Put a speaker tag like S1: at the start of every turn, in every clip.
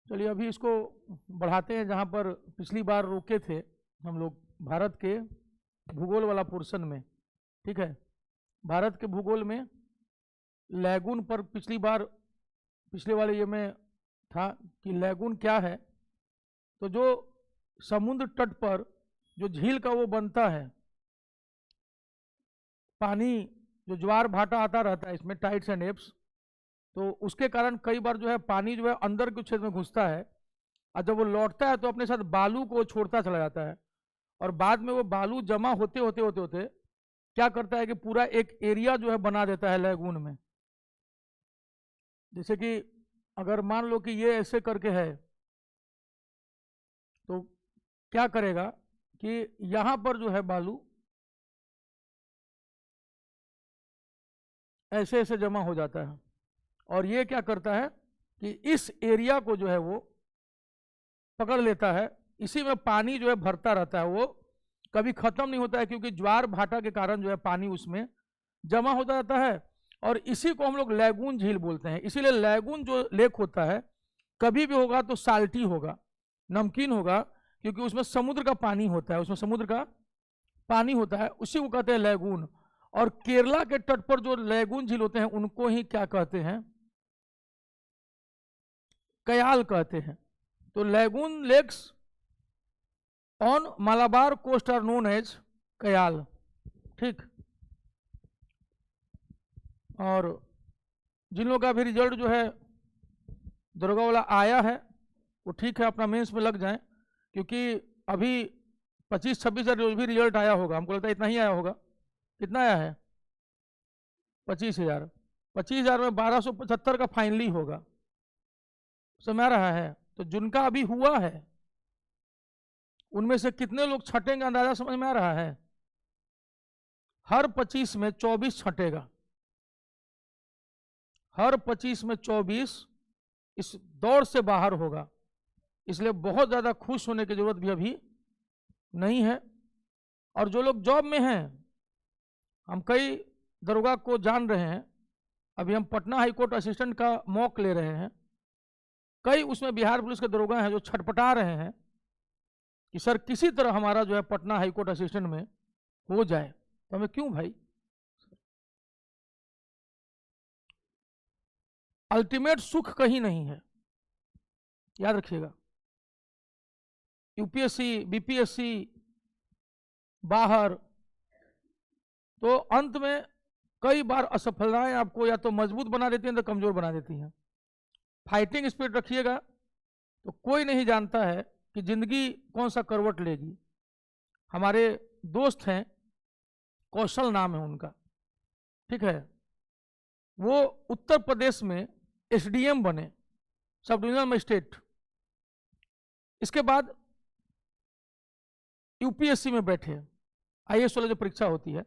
S1: चलिए अभी इसको बढ़ाते हैं, जहाँ पर पिछली बार रोके थे हम लोग, भारत के भूगोल वाला पोर्शन में। ठीक है, भारत के भूगोल में लैगून पर पिछली बार, पिछले वाले ये में था कि लैगून क्या है। तो जो समुद्र तट पर जो झील का वो बनता है, पानी जो ज्वार भाटा आता रहता है इसमें, टाइड्स एंड एब्स, तो उसके कारण कई बार जो है पानी जो है अंदर के क्षेत्र में घुसता है, और जब वो लौटता है तो अपने साथ बालू को छोड़ता चला जाता है, और बाद में वो बालू जमा होते होते होते होते क्या करता है कि पूरा एक एरिया जो है बना देता है लैगून में। जैसे कि अगर मान लो कि ये ऐसे करके है, तो क्या करेगा कि यहां पर जो है बालू ऐसे ऐसे जमा हो जाता है, और ये क्या करता है कि इस एरिया को जो है वो पकड़ लेता है। इसी में पानी जो है भरता रहता है, वो कभी खत्म नहीं होता है, क्योंकि ज्वार भाटा के कारण जो है पानी उसमें जमा होता रहता है, और इसी को हम लोग लैगून झील बोलते हैं। इसीलिए लैगून जो लेक होता है कभी भी होगा तो साल्टी होगा, नमकीन होगा, क्योंकि उसमें समुद्र का पानी होता है, उसमें समुद्र का पानी होता है, उसी को कहते हैं लैगून। और केरला के तट पर जो लैगून झील होते हैं उनको ही क्या कहते हैं, कयाल कहते हैं। तो lagoon lakes on Malabar coast are known as kayal. ठीक, और जिन लोगों का भी रिजल्ट जो है दरोगा वाला आया है वो ठीक है, अपना मेंस में लग जाएं, क्योंकि अभी 25-26 हज़ार जो भी रिजल्ट आया होगा, हमको लगता है इतना ही आया होगा। कितना आया है? 25,000। 25,000 में 1275 का फाइनली होगा, समझ आ रहा है? तो जिनका अभी हुआ है उनमें से कितने लोग छटेंगे, अंदाजा समझ में आ रहा है? हर 25 में 24 छटेगा, हर 25 में 24 इस दौर से बाहर होगा। इसलिए बहुत ज़्यादा खुश होने की जरूरत भी अभी नहीं है। और जो लोग जॉब में हैं, हम कई दरोगा को जान रहे हैं, अभी हम पटना हाईकोर्ट असिस्टेंट का मॉक ले रहे हैं, कई उसमें बिहार पुलिस के दरोगा हैं जो छटपटा रहे हैं कि सर किसी तरह हमारा जो है पटना हाईकोर्ट असिस्टेंट में हो जाए। तो हमें क्यों भाई, अल्टीमेट सुख कहीं नहीं है, याद रखिएगा। यूपीएससी, बीपीएससी, बाहर, तो अंत में कई बार असफलताएं आपको या तो मजबूत बना देती हैं तो कमजोर बना देती हैं। फाइटिंग स्पिरिट रखिएगा, तो कोई नहीं जानता है कि जिंदगी कौन सा करवट लेगी। हमारे दोस्त हैं, कौशल नाम है उनका, ठीक है, वो उत्तर प्रदेश में एसडीएम बने, सब डिविजनल मजिस्ट्रेट। इसके बाद यूपीएससी में बैठे, आईएएस वाला जो परीक्षा होती है,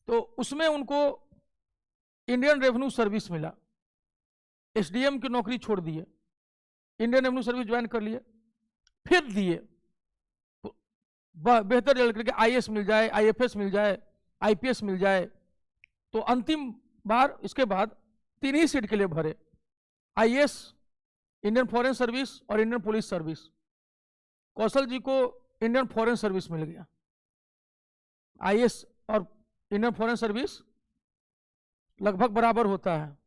S1: तो उसमें उनको इंडियन रेवेन्यू सर्विस मिला। एसडीएम की नौकरी छोड़ दिए, इंडियन रेवेन्यू सर्विस ज्वाइन कर लिए, फिर दिए बेहतर रिजल्ट करके आईएएस मिल जाए, आईएफएस मिल जाए, आईपीएस मिल जाए। तो अंतिम बार इसके बाद 3 ही सीट के लिए भरे, आईएएस, इंडियन फॉरेन सर्विस और इंडियन पुलिस सर्विस। कौशल जी को इंडियन फॉरेन सर्विस मिल गया, आईएएस और इंडियन फॉरेन सर्विस लगभग बराबर होता है,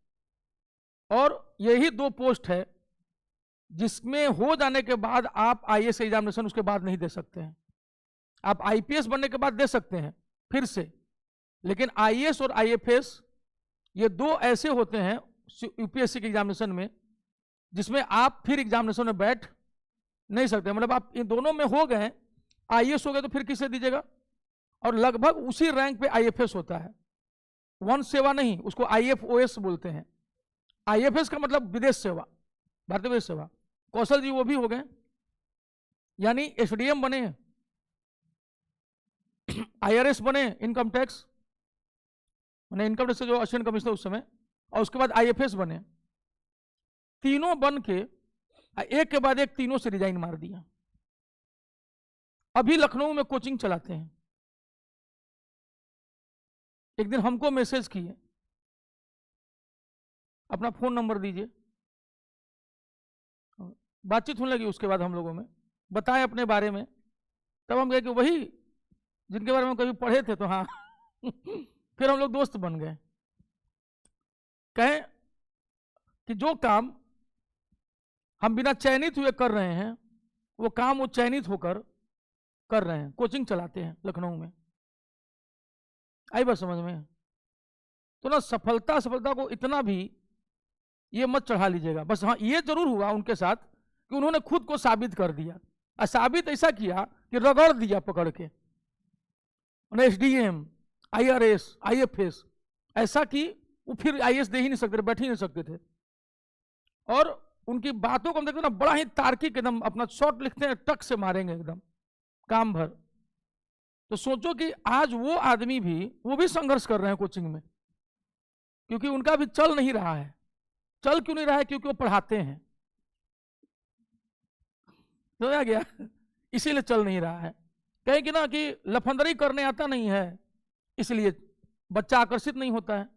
S1: और यही 2 पोस्ट है जिसमें हो जाने के बाद आप आईएएस एग्जामिनेशन उसके बाद नहीं दे सकते हैं। आप आईपीएस बनने के बाद दे सकते हैं फिर से, लेकिन आईएएस और आईएफएस ये 2 ऐसे होते हैं यूपीएससी के एग्जामिनेशन में जिसमें आप फिर एग्जामिनेशन में बैठ नहीं सकते। मतलब आप इन दोनों में हो गए, आईएएस हो गए तो फिर किसे दीजिएगा? और लगभग उसी रैंक पे आईएफएस होता है, वंश सेवा नहीं, उसको आईएफओएस बोलते हैं। आईएफएस का मतलब विदेश सेवा, भारतीय विदेश सेवा। कौशल जी वो भी हो गए, यानी एसडीएम बने, आईआरएस बने, इनकम टैक्स मैंने इनकम टैक्स जो असिस्टेंट कमिश्नर उस समय, और उसके बाद आईएफएस बने। तीनों बन के एक के बाद एक तीनों से रिजाइन मार दिया। अभी लखनऊ में कोचिंग चलाते हैं। एक दिन हमको मैसेज किए, अपना फ़ोन नंबर दीजिए। बातचीत होने लगी उसके बाद हम लोगों में, बताएं अपने बारे में। तब हम कहे कि वही जिनके बारे में कभी पढ़े थे, तो हाँ फिर हम लोग दोस्त बन गए। कहें कि जो काम हम बिना चयनित हुए कर रहे हैं, वो काम वो चयनित होकर कर रहे हैं। कोचिंग चलाते हैं लखनऊ में, आई बात समझ में? तो ना सफलता को इतना भी ये मत चढ़ा लीजिएगा। बस हाँ, ये जरूर हुआ उनके साथ कि उन्होंने खुद को साबित कर दिया, और साबित ऐसा किया कि रगड़ दिया पकड़ के। उन्हें एसडीएम, IRS, IFS ऐसा कि वो फिर IAS दे ही नहीं सकते थे, बैठ ही नहीं सकते थे। और उनकी बातों को हम देखते ना, बड़ा ही तार्किक, एकदम अपना शॉट लिखते हैं, टक से मारेंगे एकदम काम भर। तो सोचो कि आज वो आदमी भी, वो भी संघर्ष कर रहे हैं कोचिंग में, क्योंकि उनका भी चल नहीं रहा है। चल क्यों नहीं रहा है? क्योंकि वो पढ़ाते हैं, समझा गया? इसीलिए चल नहीं रहा है। कहें कि ना कि लफंदरी करने आता नहीं है, इसलिए बच्चा आकर्षित नहीं होता है।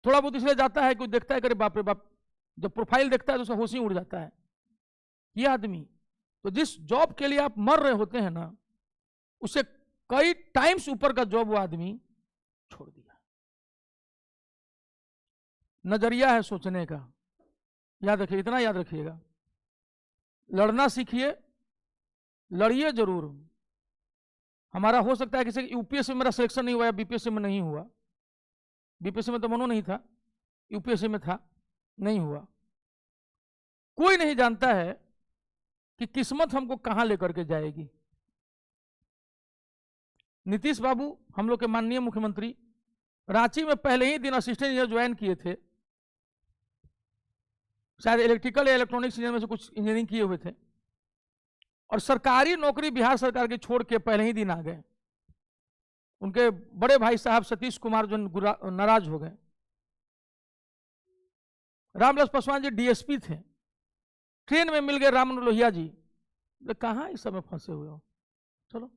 S1: थोड़ा बहुत इसलिए जाता है, कोई देखता है, करे बाप रे बाप, जब प्रोफाइल देखता है तो उसका होश ही उड़ जाता है। ये आदमी तो जिस जॉब के लिए आप मर रहे होते हैं ना, उससे कई टाइम्स ऊपर का जॉब वो आदमी छोड़ दिया। नजरिया है सोचने का, याद रखिए, इतना याद रखिएगा। लड़ना सीखिए, लड़िए जरूर। हमारा हो सकता है किसी यूपीएससी में मेरा सिलेक्शन नहीं हुआ या बीपीएससी में नहीं हुआ। बीपीएससी में तो मनो नहीं था, यूपीएससी में था, नहीं हुआ। कोई नहीं जानता है कि किस्मत हमको कहां लेकर के जाएगी। नीतीश बाबू, हम लोग के माननीय मुख्यमंत्री, रांची में पहले ही दिन असिस्टेंट इंजीनियर ज्वाइन किए थे। शायद इलेक्ट्रिकल या इलेक्ट्रॉनिक्स इंजीनियर में से कुछ इंजीनियरिंग किए हुए थे, और सरकारी नौकरी बिहार सरकार की छोड़ के पहले ही दिन आ गए। उनके बड़े भाई साहब सतीश कुमार जो नाराज हो गए। रामविलास पासवान जी डीएसपी थे, ट्रेन में मिल गए राम लोहिया जी, कहाँ इस समय फंसे हुए हो, चलो।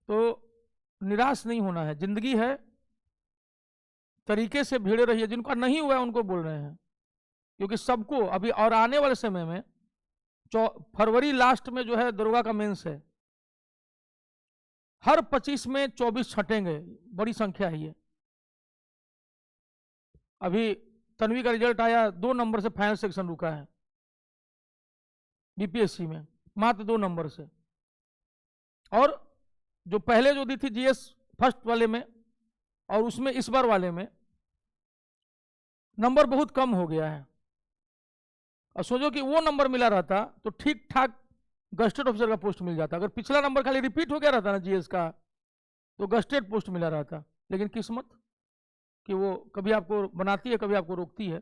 S1: तो निराश नहीं होना है, जिंदगी है, तरीके से भिड़े रहिए। जिनका नहीं हुआ है उनको बोल रहे हैं, क्योंकि सबको अभी और आने वाले समय में फरवरी लास्ट में जो है दरोगा का मेंस है, हर 25 में 24 छटेंगे, बड़ी संख्या है ये। अभी तन्वी का रिजल्ट आया, 2 नंबर से फाइनल सेक्शन रुका है बीपीएससी में, मात्र 2 नंबर से। और जो पहले जो दी थी जीएस फर्स्ट वाले में, और उसमें इस बार वाले में नंबर बहुत कम हो गया है। और सोचो कि वो नंबर मिला रहता तो ठीक ठाक गस्टेड ऑफिसर का पोस्ट मिल जाता। अगर पिछला नंबर खाली रिपीट हो गया रहता ना जीएस का, तो गस्टेड पोस्ट मिला रहता। लेकिन किस्मत कि वो कभी आपको बनाती है, कभी आपको रोकती है।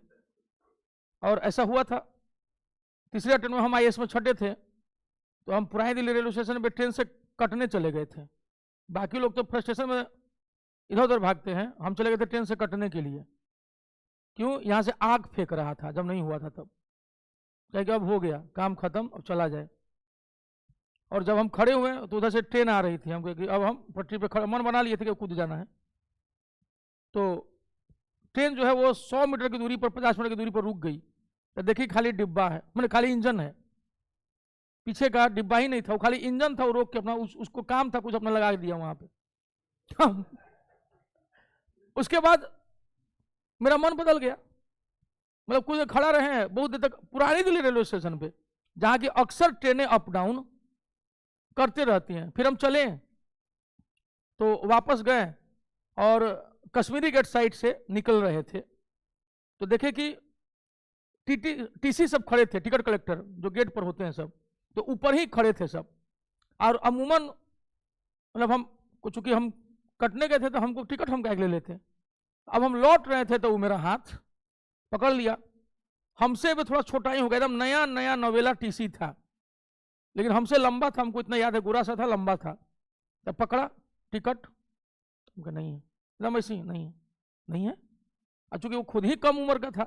S1: और ऐसा हुआ था, तीसरे अटेम्प्ट में हम IAS में छठे थे, तो हम पुरानी दिल्ली रेलवे स्टेशन पे ट्रेन से कटने चले गए थे। बाकी लोग तो फ्रस्ट्रेशन में इधर उधर भागते हैं, हम चले गए थे ट्रेन से कटने के लिए। क्यों? यहाँ से आग फेंक रहा था जब नहीं हुआ था तब, क्या कि अब हो गया काम खत्म, अब चला जाए। और जब हम खड़े हुए तो उधर से ट्रेन आ रही थी, हम कहे कि अब हम पटरी पे खड़े, मन बना लिए थे कि कूद जाना है। तो ट्रेन जो है वो 100 मीटर की दूरी पर, 50 मीटर की दूरी पर रुक गई। तो देखिए खाली डिब्बा है, मैंने खाली इंजन है, पीछे का डिब्बा ही नहीं था, वो खाली इंजन था। वो रोक के अपना उसको काम था कुछ अपना लगा दिया वहां पे। उसके बाद मेरा मन बदल गया, मतलब कुछ खड़ा रहे हैं बहुत देर तक पुरानी दिल्ली रेलवे स्टेशन पे, जहां की अक्सर ट्रेनें अप डाउन करते रहती हैं। फिर हम चले तो वापस गए और कश्मीरी गेट साइड से निकल रहे थे, तो देखे कि टीसी सब खड़े थे, टिकट कलेक्टर जो गेट पर होते हैं सब, तो ऊपर ही खड़े थे सब। और अमूमन मतलब हम चूंकि हम कटने गए थे तो हमको टिकट हम क्या ले लेते। अब हम लौट रहे थे तो वो मेरा हाथ पकड़ लिया, हमसे भी थोड़ा छोटा ही हो गया, एकदम नया नया नवेला टीसी था, लेकिन हमसे लंबा था, हमको इतना याद है, गोरा सा था, लंबा था। तब पकड़ा टिकट, नहीं है, एकदम ऐसी नहीं है, नहीं है। और चूंकि वो खुद ही कम उम्र का था,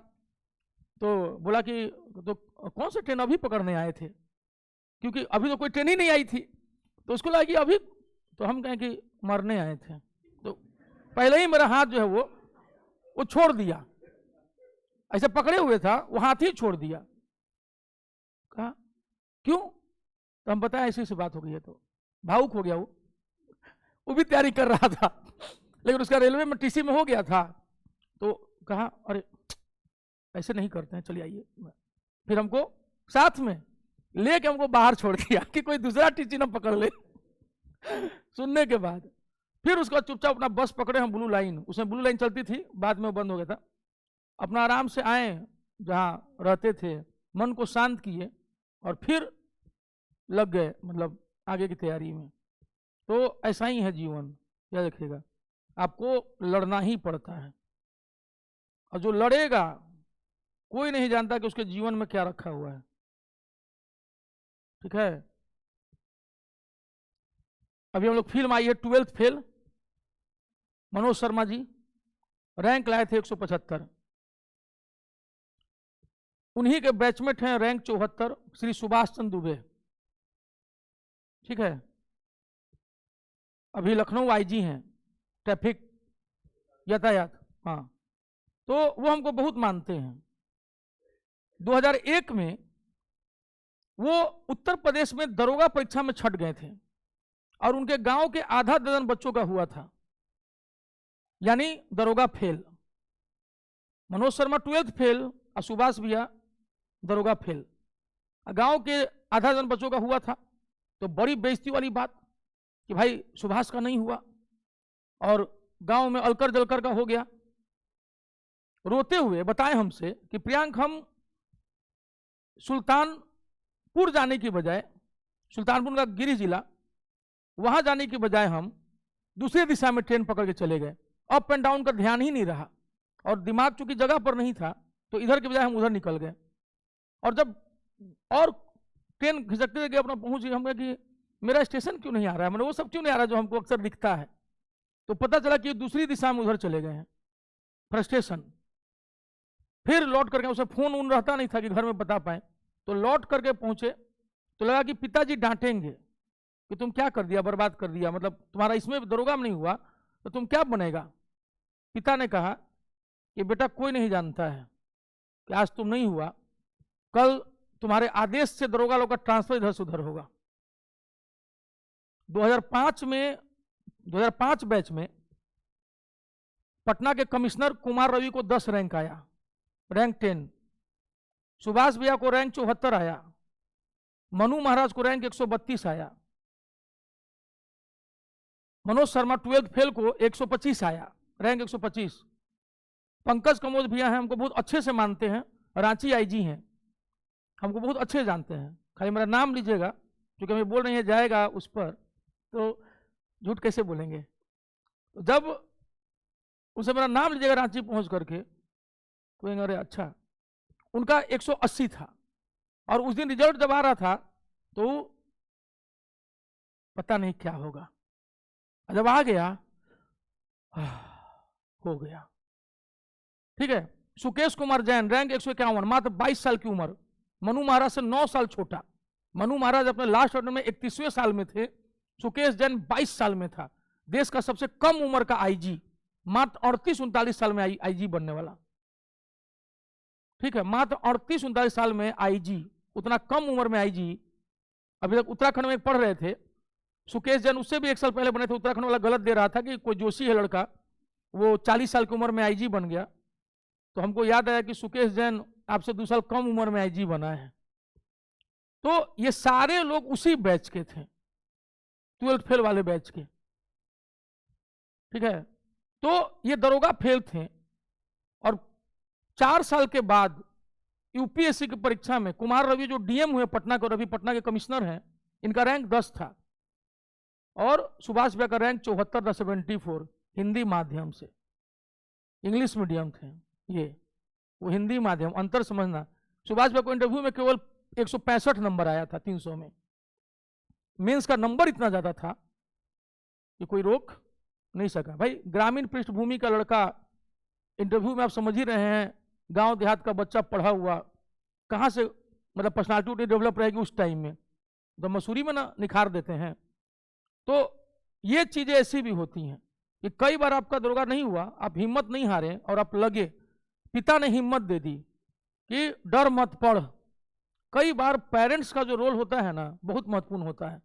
S1: तो बोला कि तो कौन सा ट्रेन अभी पकड़ने आए थे, क्योंकि अभी तो कोई ट्रेन ही नहीं आई थी। तो उसको लगा कि अभी, तो हम कहें कि मरने आए थे। तो पहले ही मेरा हाथ जो है वो वो छोड़ दिया, ऐसे पकड़े हुए था, वो हाथ ही छोड़ दिया। कहा क्यों? तो हम बताया ऐसी बात हो गई है। तो भावुक हो गया वो भी तैयारी कर रहा था, लेकिन उसका रेलवे में टीसी में हो गया था। तो कहा अरे ऐसे नहीं करते हैं, चलिए आइए। फिर हमको साथ में लेके हमको बाहर छोड़ दिया कि कोई दूसरा टीसी ना पकड़ ले। सुनने के बाद फिर उसका चुपचाप अपना बस पकड़े हम, ब्लू लाइन, उसमें ब्लू लाइन चलती थी, बाद में वो बंद हो गया था। अपना आराम से आए जहाँ रहते थे, मन को शांत किए और फिर लग गए मतलब आगे की तैयारी में। तो ऐसा ही है जीवन, याद रखिएगा, आपको लड़ना ही पड़ता है, और जो लड़ेगा कोई नहीं जानता कि उसके जीवन में क्या रखा हुआ है। ठीक है, अभी हम लोग फिल्म आई है 12th fail, Manoj Sharma ji rank लाए थे 175, उन्हीं के बैचमेट हैं रैंक 74 श्री सुभाष चंद्र दुबे। ठीक है, अभी लखनऊ आईजी हैं ट्रैफिक यातायात, हाँ, तो वो हमको बहुत मानते हैं। 2001 में वो उत्तर प्रदेश में दरोगा परीक्षा में छट गए थे और उनके गांव के आधा दर्जन बच्चों का हुआ था, यानी दरोगा fail. Manoj Sharma 12th fail और सुभाष भैया दरोगा फेल, गांव के आधा दर्जन बच्चों का हुआ था। तो बड़ी बेइज्जती वाली बात कि भाई सुभाष का नहीं हुआ और गांव में अलकर जलकर का हो गया। रोते हुए बताए हमसे कि प्रियांक, हम सुल्तानपुर जाने की बजाय, सुल्तानपुर का गिरी जिला, वहां जाने की बजाय हम दूसरे दिशा में ट्रेन पकड़ के चले गए। अप एंड डाउन का ध्यान ही नहीं रहा और दिमाग चूंकि जगह पर नहीं था तो इधर के बजाय हम उधर निकल गए। और जब और ट्रेन खिसकते गए अपना पहुंच गए, हम कि मेरा स्टेशन क्यों नहीं आ रहा है, मतलब वो सब क्यों नहीं आ रहा जो हमको अक्सर दिखता है। तो पता चला कि दूसरी दिशा में उधर चले गए हैं। फ्रस्ट्रेशन, फिर लौट करके, उसे फोन उन रहता नहीं था कि घर में बता पाए, तो लौट करके पहुंचे तो लगा कि पिताजी डांटेंगे कि तुम क्या कर दिया, बर्बाद कर दिया, मतलब तुम्हारा इसमें दरोगा में नहीं हुआ तो तुम क्या बनेगा। पिता ने कहा कि बेटा कोई नहीं जानता है कि आज तुम नहीं हुआ, कल तुम्हारे आदेश से दरोगा लोग का ट्रांसफर इधर से उधर होगा। 2005 बैच में पटना के कमिश्नर कुमार रवि को 10 रैंक आया, रैंक 10। सुभाष भैया को रैंक 74 आया, मनु महाराज को रैंक 132 आया, मनोज शर्मा 12th फेल को 125 आया, रैंक 125। पंकज कमोज भैया हैं, हमको बहुत अच्छे से मानते हैं, रांची आईजी हैं, हमको बहुत अच्छे जानते हैं, खाली मेरा नाम लीजिएगा क्योंकि हमें बोल नहीं है जाएगा उस पर तो झूठ कैसे बोलेंगे। तो जब उसे मेरा नाम लीजिएगा रांची पहुंच करके तो अरे अच्छा, उनका 180 था और उस दिन रिजल्ट जब आ रहा था तो पता नहीं क्या होगा, जब आ गया हो गया। ठीक है, सुकेश कुमार जैन रैंक 151, मात्र 22 साल की उम्र, मनु महाराज से 9 साल छोटा। मनु महाराज अपने लास्ट ऑर्डर में 31वें साल में थे, सुकेश जैन 22 साल में था। देश का सबसे कम उम्र का आईजी, मात्र 38-39 साल में आईजी बनने वाला। ठीक है, मात्र 38-39 साल में आईजी, उतना कम उम्र में आईजी। अभी तक उत्तराखंड में पढ़ रहे थे, सुकेश जैन उससे भी 1 साल पहले बने थे। उत्तराखंड वाला गलत दे रहा था कि कोई जोशी है लड़का, वो 40 साल की उम्र में आईजी बन गया। तो हमको याद आया कि सुकेश जैन आपसे 2 साल कम उम्र में आईजी बना है। तो ये सारे लोग उसी बैच के थे, 12th फेल वाले बैच के। ठीक है, तो ये दरोगा फेल थे और 4 साल के बाद यूपीएससी की परीक्षा में कुमार रवि जो डीएम हुए पटना के, रवि पटना के कमिश्नर हैं, इनका रैंक 10 था और सुभाष भैया का रैंक 74/74, हिंदी माध्यम से, इंग्लिश मीडियम थे ये, वो हिंदी माध्यम, अंतर समझना। सुभाष भैया को इंटरव्यू में केवल 165 नंबर आया था 300 में, मेंस का नंबर इतना ज्यादा था कि कोई रोक नहीं सका। भाई ग्रामीण पृष्ठभूमि का लड़का, इंटरव्यू में आप समझ ही रहे हैं, गांव देहात का बच्चा पढ़ा हुआ, कहाँ से मतलब पर्सनालिटी डेवलप रहेगी उस टाइम में, तो मसूरी में ना निखार देते हैं। तो ये चीजें ऐसी भी होती हैं। कि कई बार आपका दरोगा नहीं हुआ, आप हिम्मत नहीं हारे और आप लगे, पिता ने हिम्मत दे दी कि डर मत पढ़। कई बार पेरेंट्स का जो रोल होता है ना, बहुत महत्वपूर्ण होता है।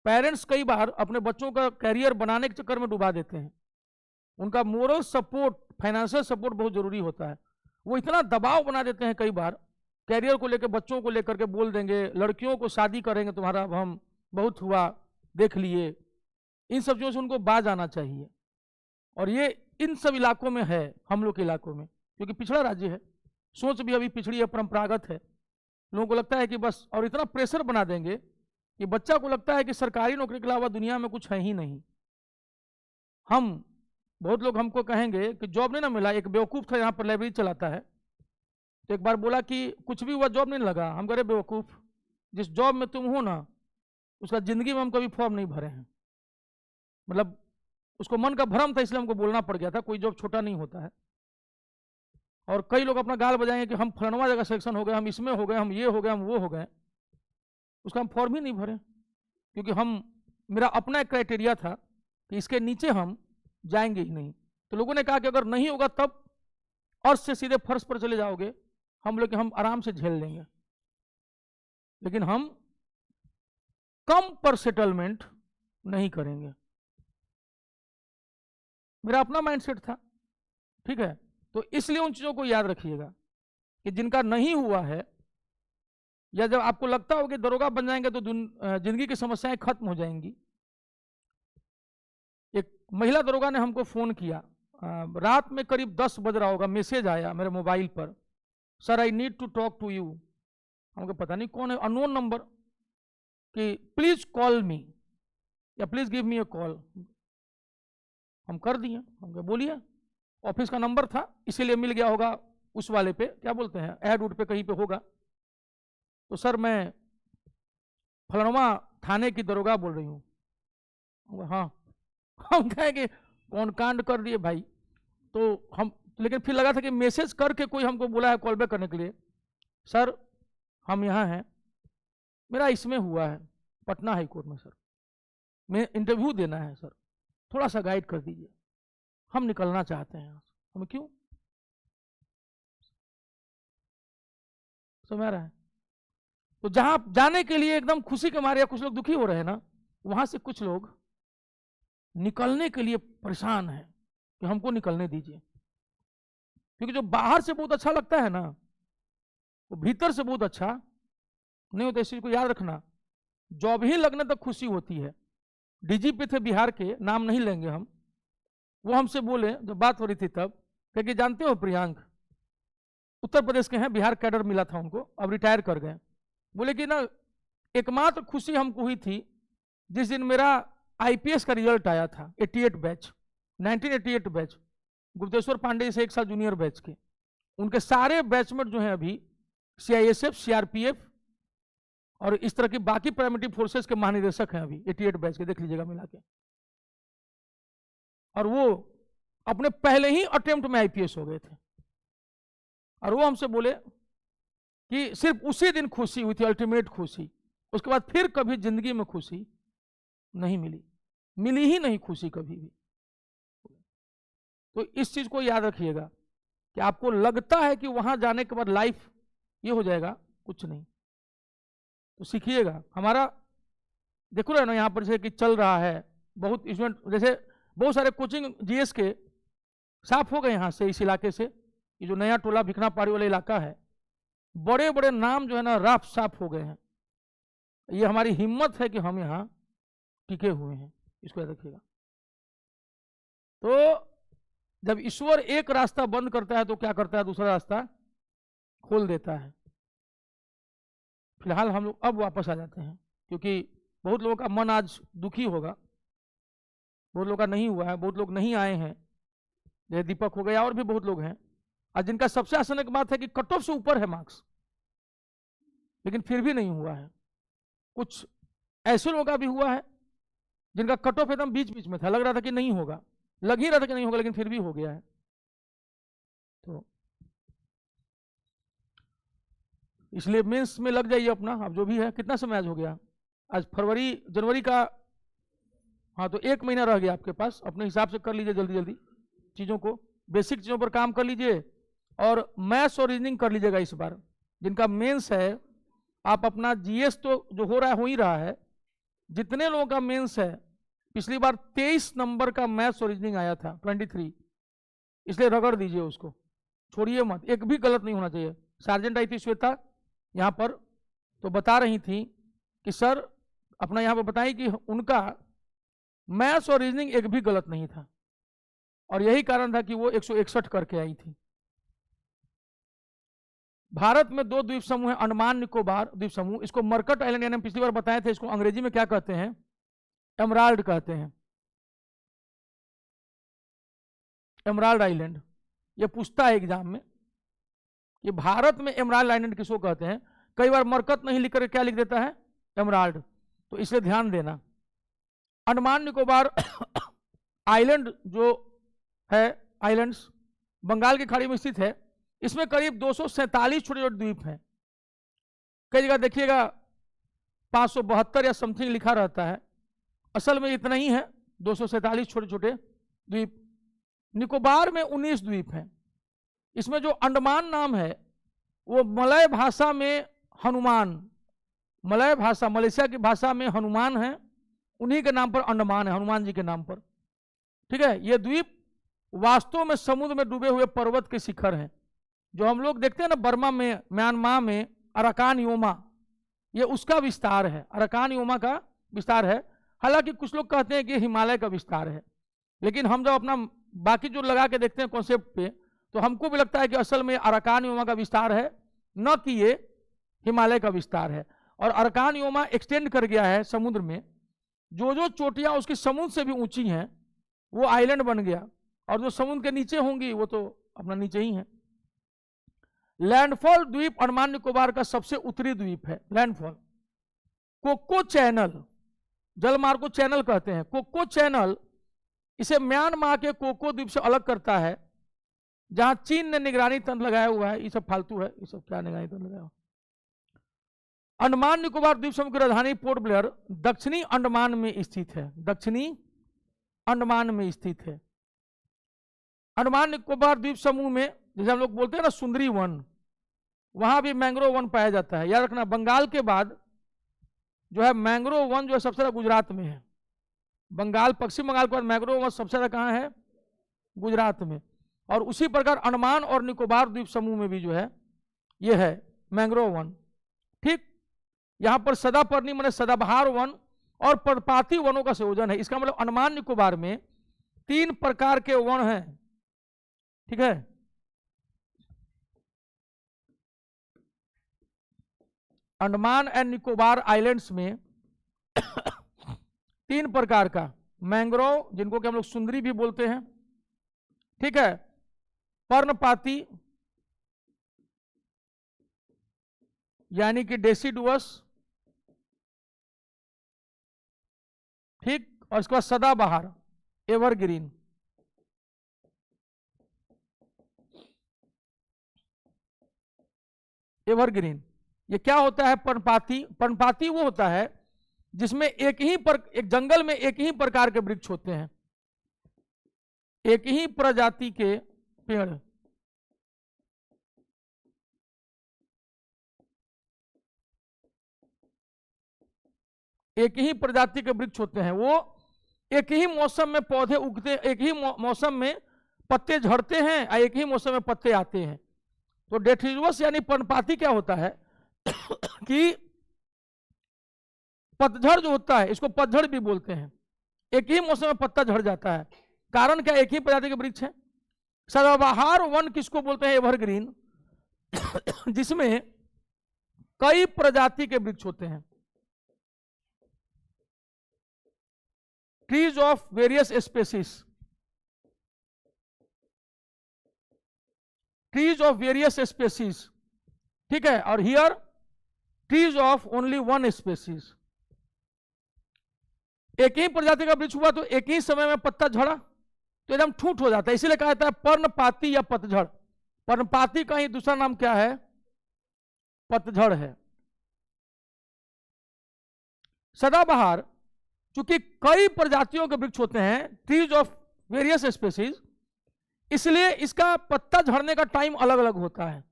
S1: पेरेंट्स कई बार अपने बच्चों का कैरियर बनाने के चक्कर में डुबा देते हैं। उनका मोरल सपोर्ट, फाइनेंशियल सपोर्ट बहुत जरूरी होता है। वो इतना दबाव बना देते हैं कई बार कैरियर को लेकर, बच्चों को लेकर के बोल देंगे लड़कियों को शादी करेंगे तुम्हारा, अब हम बहुत हुआ देख लिए। इन सब चीज़ों से उनको बाज आना चाहिए। और ये इन सब इलाकों में है, हम लोग के इलाकों में, क्योंकि पिछड़ा राज्य है, सोच भी अभी पिछड़ी है, परंपरागत है। लोगों को लगता है कि बस, और इतना प्रेशर बना देंगे कि बच्चा को लगता है कि सरकारी नौकरी के अलावा दुनिया में कुछ है ही नहीं। हम बहुत लोग हमको कहेंगे कि जॉब नहीं ना मिला। एक बेवकूफ़ था यहाँ पर, लाइब्रेरी चलाता है, तो एक बार बोला कि कुछ भी हुआ जॉब नहीं लगा। हम कह रहे बेवकूफ़, जिस जॉब में तुम हो ना, उसका ज़िंदगी में हम कभी फॉर्म नहीं भरे हैं। मतलब उसको मन का भ्रम था, इसलिए हमको बोलना पड़ गया था। कोई जॉब छोटा नहीं होता है। और कई लोग अपना गाल बजाएंगे कि हम फलानवा जगह सिलेक्शन हो गए, हम इसमें हो गए, हम ये हो गए, हम वो हो गए। उसका हम फॉर्म ही नहीं भरे, क्योंकि मेरा अपना एक क्राइटेरिया था कि इसके नीचे हम जाएंगे ही नहीं। तो लोगों ने कहा कि अगर नहीं होगा तब अर्श से सीधे फर्श पर चले जाओगे, हम आराम से झेल लेंगे, लेकिन हम कम पर सेटलमेंट नहीं करेंगे। मेरा अपना माइंडसेट था, ठीक है। तो इसलिए उन चीज़ों को याद रखिएगा कि जिनका नहीं हुआ है, या जब आपको लगता हो कि दरोगा बन जाएंगे तो जिंदगी की समस्याएं खत्म हो जाएंगी। एक महिला दरोगा ने हमको फ़ोन किया, रात में करीब 10 बज रहा होगा, मैसेज आया मेरे मोबाइल पर, sir I need to talk to you. हमको पता नहीं कौन है, अननोन नंबर, कि प्लीज कॉल मी या please give me a call. हम कर दिए, हम कहा बोलिए। ऑफिस का नंबर था, इसीलिए मिल गया होगा उस वाले पे, क्या बोलते हैं, एड उड पे कहीं पे होगा। तो सर मैं फलनवा थाने की दरोगा बोल रही हूँ। हाँ। हम कहें कि कौन कांड कर दिए भाई। तो हम, लेकिन फिर लगा था कि मैसेज करके कोई हमको बोला है कॉल बैक करने के लिए। सर हम यहाँ हैं, मेरा इसमें हुआ है पटना हाई कोर्ट में सर, मैं इंटरव्यू देना है सर, थोड़ा सा गाइड कर दीजिए, हम निकलना चाहते हैं यहाँ से। हमें क्यों, समझ रहा है। तो जहां जाने के लिए एकदम खुशी के मारे कुछ लोग दुखी हो रहे हैं ना, वहां से कुछ लोग निकलने के लिए परेशान हैं कि हमको निकलने दीजिए। क्योंकि जो बाहर से बहुत अच्छा लगता है ना, वो भीतर से बहुत अच्छा नहीं होता। इस चीज को याद रखना। जॉब ही लगने तक खुशी होती है। डीजीपी थे बिहार के, नाम नहीं लेंगे हम, वो हमसे बोले जब बात हो रही थी तब, क्योंकि जानते हो प्रियांक उत्तर प्रदेश के हैं, बिहार कैडर मिला था उनको, अब रिटायर कर गए। बोले कि ना एकमात्र खुशी हमको हुई थी जिस दिन मेरा आईपीएस का रिजल्ट आया था, 88 बैच, 1988 बैच, गुप्तेश्वर पांडे से 1 साल जूनियर बैच के। उनके सारे बैचमेट जो हैं अभी सीआईएसएफ, सीआरपीएफ और इस तरह की बाकी पैरामिलिट्री फोर्सेस के महानिदेशक हैं अभी 88 बैच के, देख लीजिएगा मिला के। और वो अपने पहले ही अटेम्प्ट में आईपीएस हो गए थे। और वो हमसे बोले कि सिर्फ उसी दिन खुशी हुई थी, अल्टीमेट खुशी, उसके बाद फिर कभी जिंदगी में खुशी नहीं मिली ही नहीं खुशी कभी भी। तो इस चीज को याद रखिएगा कि आपको लगता है कि वहां जाने के बाद लाइफ ये हो जाएगा, कुछ नहीं। तो सीखिएगा। हमारा देखो रहे ना यहाँ पर जैसे कि चल रहा है बहुत स्टूडेंट, जैसे बहुत सारे कोचिंग जीएस के साफ हो गए यहाँ से, इस इलाके से, ये जो नया टोला भिखना पारी वाला इलाका है, बड़े बड़े नाम जो है ना राफ साफ हो गए हैं। ये हमारी हिम्मत है कि हम यहाँ टिके हुए हैं, इसको याद रखिएगा। तो जब ईश्वर एक रास्ता बंद करता है तो क्या करता है, दूसरा रास्ता खोल देता है। फिलहाल हम लोग अब वापस आ जाते हैं, क्योंकि बहुत लोगों का मन आज दुखी होगा, बहुत लोगों का नहीं हुआ है, बहुत लोग नहीं आए हैं, जैसे दीपक हो गया और भी बहुत लोग हैं आज जिनका सबसे आश्चर्य की बात है कि कट ऑफ से ऊपर है मार्क्स, लेकिन फिर भी नहीं हुआ है। कुछ ऐसे लोगों का भी हुआ है जिनका कट ऑफ एकदम बीच बीच में था, लग रहा था कि नहीं होगा, लग ही रहा था कि नहीं होगा, लेकिन फिर भी हो गया है। तो इसलिए मेंस में लग जाइए अपना, अब जो भी है। कितना समय आज हो गया, आज जनवरी का हाँ, तो 1 महीना रह गया आपके पास, अपने हिसाब से कर लीजिए जल्दी जल्दी चीज़ों को, बेसिक चीज़ों पर काम कर लीजिए और मैथ्स और रीजनिंग कर लीजिएगा इस बार। जिनका मेंस है, आप अपना जीएस तो जो हो रहा है हो ही रहा है, जितने लोगों का मेंस है, पिछली बार 23 नंबर का मैथ्स और रीजनिंग आया था, 23, इसलिए रगड़ दीजिए उसको, छोड़िए मत, एक भी गलत नहीं होना चाहिए। सार्जेंट आई थी श्वेता यहाँ पर, तो बता रही थी कि सर अपना यहाँ पर बताई कि उनका मैथ्स और रीजनिंग एक भी गलत नहीं था, और यही कारण था कि वो 161 करके आई थी। भारत में 2 द्वीप समूह है, अंडमान निकोबार द्वीप समूह, इसको मरकट आइलैंड, यानी पिछली बार बताए थे, इसको अंग्रेजी में क्या कहते हैं, एमराल्ड कहते हैं, एमराल्ड आइलैंड। ये पूछता है एग्जाम में कि भारत में एमराल्ड आइलैंड किसको कहते हैं, कई बार मरकत नहीं लिख कर क्या लिख देता है, एमराल्ड, तो इसलिए ध्यान देना। अंडमान निकोबार आइलैंड जो है, आइलैंड्स बंगाल की खाड़ी में स्थित है, इसमें करीब 247 छोटे छोटे द्वीप हैं। कई जगह देखिएगा 572 या समथिंग लिखा रहता है, असल में इतना ही है, 247 छोटे छोटे द्वीप। निकोबार में 19 द्वीप हैं। इसमें जो अंडमान नाम है वो मलय भाषा में हनुमान, मलय भाषा मलेशिया की भाषा में हनुमान है, उन्हीं के नाम पर अंडमान है, हनुमान जी के नाम पर, ठीक है। ये द्वीप वास्तव में समुद्र में डूबे हुए पर्वत के शिखर हैं, जो हम लोग देखते हैं ना बर्मा में, म्यांमार में अराकान योमा, ये उसका विस्तार है, अराकान योमा का विस्तार है। हालांकि कुछ लोग कहते हैं कि हिमालय का विस्तार है, लेकिन हम जब अपना बाकी जो लगा के देखते हैं कॉन्सेप्ट पे, तो हमको भी लगता है कि असल में अराकान योमा का विस्तार है, न कि ये हिमालय का विस्तार है। और अराकान योमा एक्सटेंड कर गया है समुद्र में, जो जो चोटियां उसकी समुद्र से भी ऊंची हैं वो आइलैंड बन गया, और जो समुद्र के नीचे होंगी वो तो अपना नीचे ही है। लैंडफॉल द्वीप अंडमान निकोबार का सबसे उत्तरी द्वीप है, लैंडफॉल। कोको चैनल, जलमार्ग को चैनल कहते हैं, कोको चैनल इसे म्यांमार के कोको द्वीप से अलग करता है, जहां चीन ने निगरानी तंत्र लगाया हुआ है। ये सब फालतू है, ये सब क्या निगरानी तंत्र लगाया। अंडमान निकोबार द्वीप समूह की राजधानी पोर्ट ब्लेयर दक्षिणी अंडमान में स्थित है, दक्षिणी अंडमान में स्थित है। अंडमान निकोबार द्वीप समूह में जैसे हम लोग बोलते हैं ना सुंदरी वन, वहां भी मैंग्रोव वन पाया जाता है। याद रखना, बंगाल के बाद जो है मैंग्रोव वन जो है सबसे ज्यादा गुजरात में है। बंगाल, पश्चिम बंगाल के बाद मैंग्रोव वन सबसे ज्यादा कहाँ है, गुजरात में। और उसी प्रकार अंडमान और निकोबार द्वीप समूह में भी जो है ये है मैंग्रोव वन, ठीक। यहां पर सदापर्णी माने सदाबहार वन और पर्णपाती वनों का संयोजन है। इसका मतलब अंडमान निकोबार में 3 प्रकार के वन हैं, ठीक है। अंडमान एंड निकोबार आइलैंड्स में 3 प्रकार का मैंग्रोव, जिनको कि हम लोग सुंदरी भी बोलते हैं, ठीक है, पर्णपाती यानी कि डेसिडुअस, ठीक, और इसके बाद सदाबहार, एवरग्रीन। एवरग्रीन ये क्या होता है, पर्णपाती। पर्णपाती वो होता है जिसमें एक जंगल में एक ही प्रकार के वृक्ष होते हैं, एक ही प्रजाति के पेड़, एक ही प्रजाति के वृक्ष होते हैं। वो एक ही मौसम में पौधे उगते, एक ही मौसम में पत्ते झड़ते हैं और एक ही मौसम में पत्ते आते हैं। तो डेसिडुअस यानी पर्णपाती क्या होता है कि पतझड़ जो होता है, इसको पतझड़ भी बोलते हैं, एक ही मौसम में पत्ता झड़ जाता है। कारण क्या, एक ही प्रजाति के वृक्ष है। सदाबहार वन किसको बोलते हैं, एवरग्रीन, जिसमें कई प्रजाति के वृक्ष होते हैं, trees of various species, trees of various species, ठीक है। और here trees of only one species, एक ही प्रजाति का वृक्ष हुआ तो एक ही समय में पत्ता झड़ा तो एकदम ठूठ हो जाता है, इसीलिए कहा जाता है पर्णपाती या पतझड़। पर्णपाती का ही दूसरा नाम क्या है, पतझड़ है। सदाबहार चूंकि कई प्रजातियों के वृक्ष होते हैं, ट्रीज ऑफ वेरियस स्पेसीज, इसलिए इसका पत्ता झड़ने का टाइम अलग अलग होता है।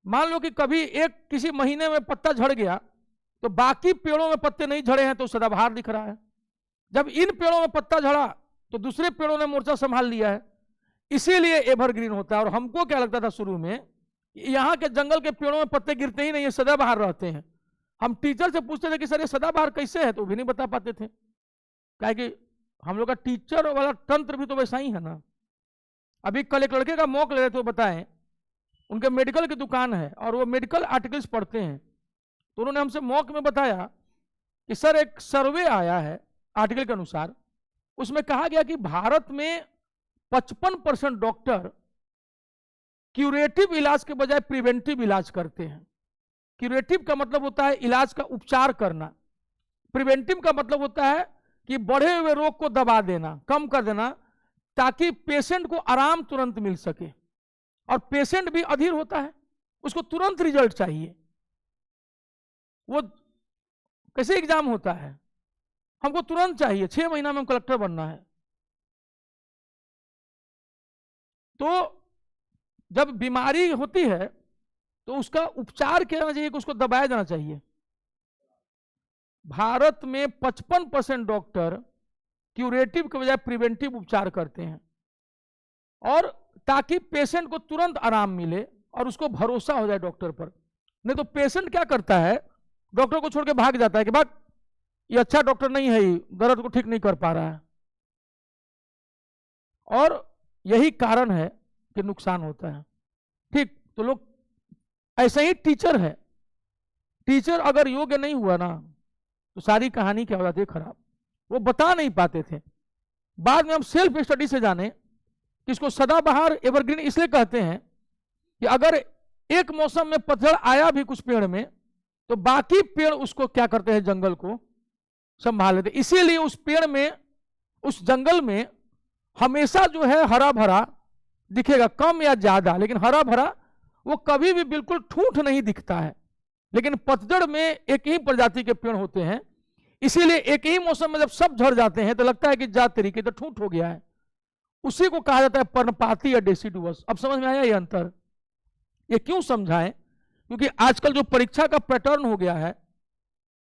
S1: मान लो कि कभी किसी महीने में पत्ता झड़ गया तो बाकी पेड़ों में पत्ते नहीं झड़े हैं तो सदाबहार दिख रहा है। जब इन पेड़ों में पत्ता झड़ा तो दूसरे पेड़ों ने मोर्चा संभाल लिया है, इसीलिए एवरग्रीन होता है। और हमको क्या लगता था शुरू में, यहाँ के जंगल के पेड़ों में पत्ते गिरते ही नहीं है, सदाबहार रहते हैं। हम टीचर से पूछते थे कि सर ये सदाबहार कैसे है, तो वो भी नहीं बता पाते थे। क्या कि हम लोग का टीचर वाला तंत्र भी तो वैसा ही है ना। अभी कल एक लड़के का मौक ले रहे थे, तो बताएं उनके मेडिकल की दुकान है और वो मेडिकल आर्टिकल्स पढ़ते हैं, तो उन्होंने हमसे मौक में बताया कि सर एक सर्वे आया है आर्टिकल के अनुसार, उसमें कहा गया कि भारत में 55% डॉक्टर क्यूरेटिव इलाज के बजाय प्रिवेंटिव इलाज करते हैं। क्यूरेटिव का मतलब होता है इलाज का उपचार करना, प्रिवेंटिव का मतलब होता है कि बढ़े हुए रोग को दबा देना, कम कर देना, ताकि पेशेंट को आराम तुरंत मिल सके। और पेशेंट भी अधीर होता है, उसको तुरंत रिजल्ट चाहिए। वो कैसे एग्जाम होता है, हमको तुरंत चाहिए, 6 महीना में हम कलेक्टर बनना है। तो जब बीमारी होती है तो उसका उपचार क्या होना चाहिए कि उसको दबाया जाना चाहिए। भारत में 55% डॉक्टर क्यूरेटिव के बजाय प्रिवेंटिव उपचार करते हैं, और ताकि पेशेंट को तुरंत आराम मिले और उसको भरोसा हो जाए डॉक्टर पर। नहीं तो पेशेंट क्या करता है, डॉक्टर को छोड़ के भाग जाता है कि भाग ये अच्छा डॉक्टर नहीं है, दर्द को ठीक नहीं कर पा रहा है। और यही कारण है कि नुकसान होता है। ठीक, तो लोग ऐसे ही टीचर है, टीचर अगर योग्य नहीं हुआ ना तो सारी कहानी क्या हो जाती है खराब। वो बता नहीं पाते थे, बाद में हम सेल्फ स्टडी से जाने कि इसको सदाबहार एवरग्रीन इसलिए कहते हैं कि अगर एक मौसम में पतझड़ आया भी कुछ पेड़ में तो बाकी पेड़ उसको क्या करते हैं, जंगल को संभाल लेते। इसीलिए उस पेड़ में, उस जंगल में हमेशा जो है हरा भरा दिखेगा, कम या ज्यादा, लेकिन हरा भरा वो कभी भी बिल्कुल ठूठ नहीं दिखता है। लेकिन पतझड़ में एक ही प्रजाति के पेड़ होते हैं, इसीलिए एक ही मौसम में जब सब झड़ जाते हैं तो लगता है कि जात तरीके तो ठूठ हो गया है। उसी को कहा जाता है पर्णपाती या डेसिडुअस। अब समझ में आया ये अंतर? ये क्यों समझाएं? क्योंकि आजकल जो परीक्षा का पैटर्न हो गया है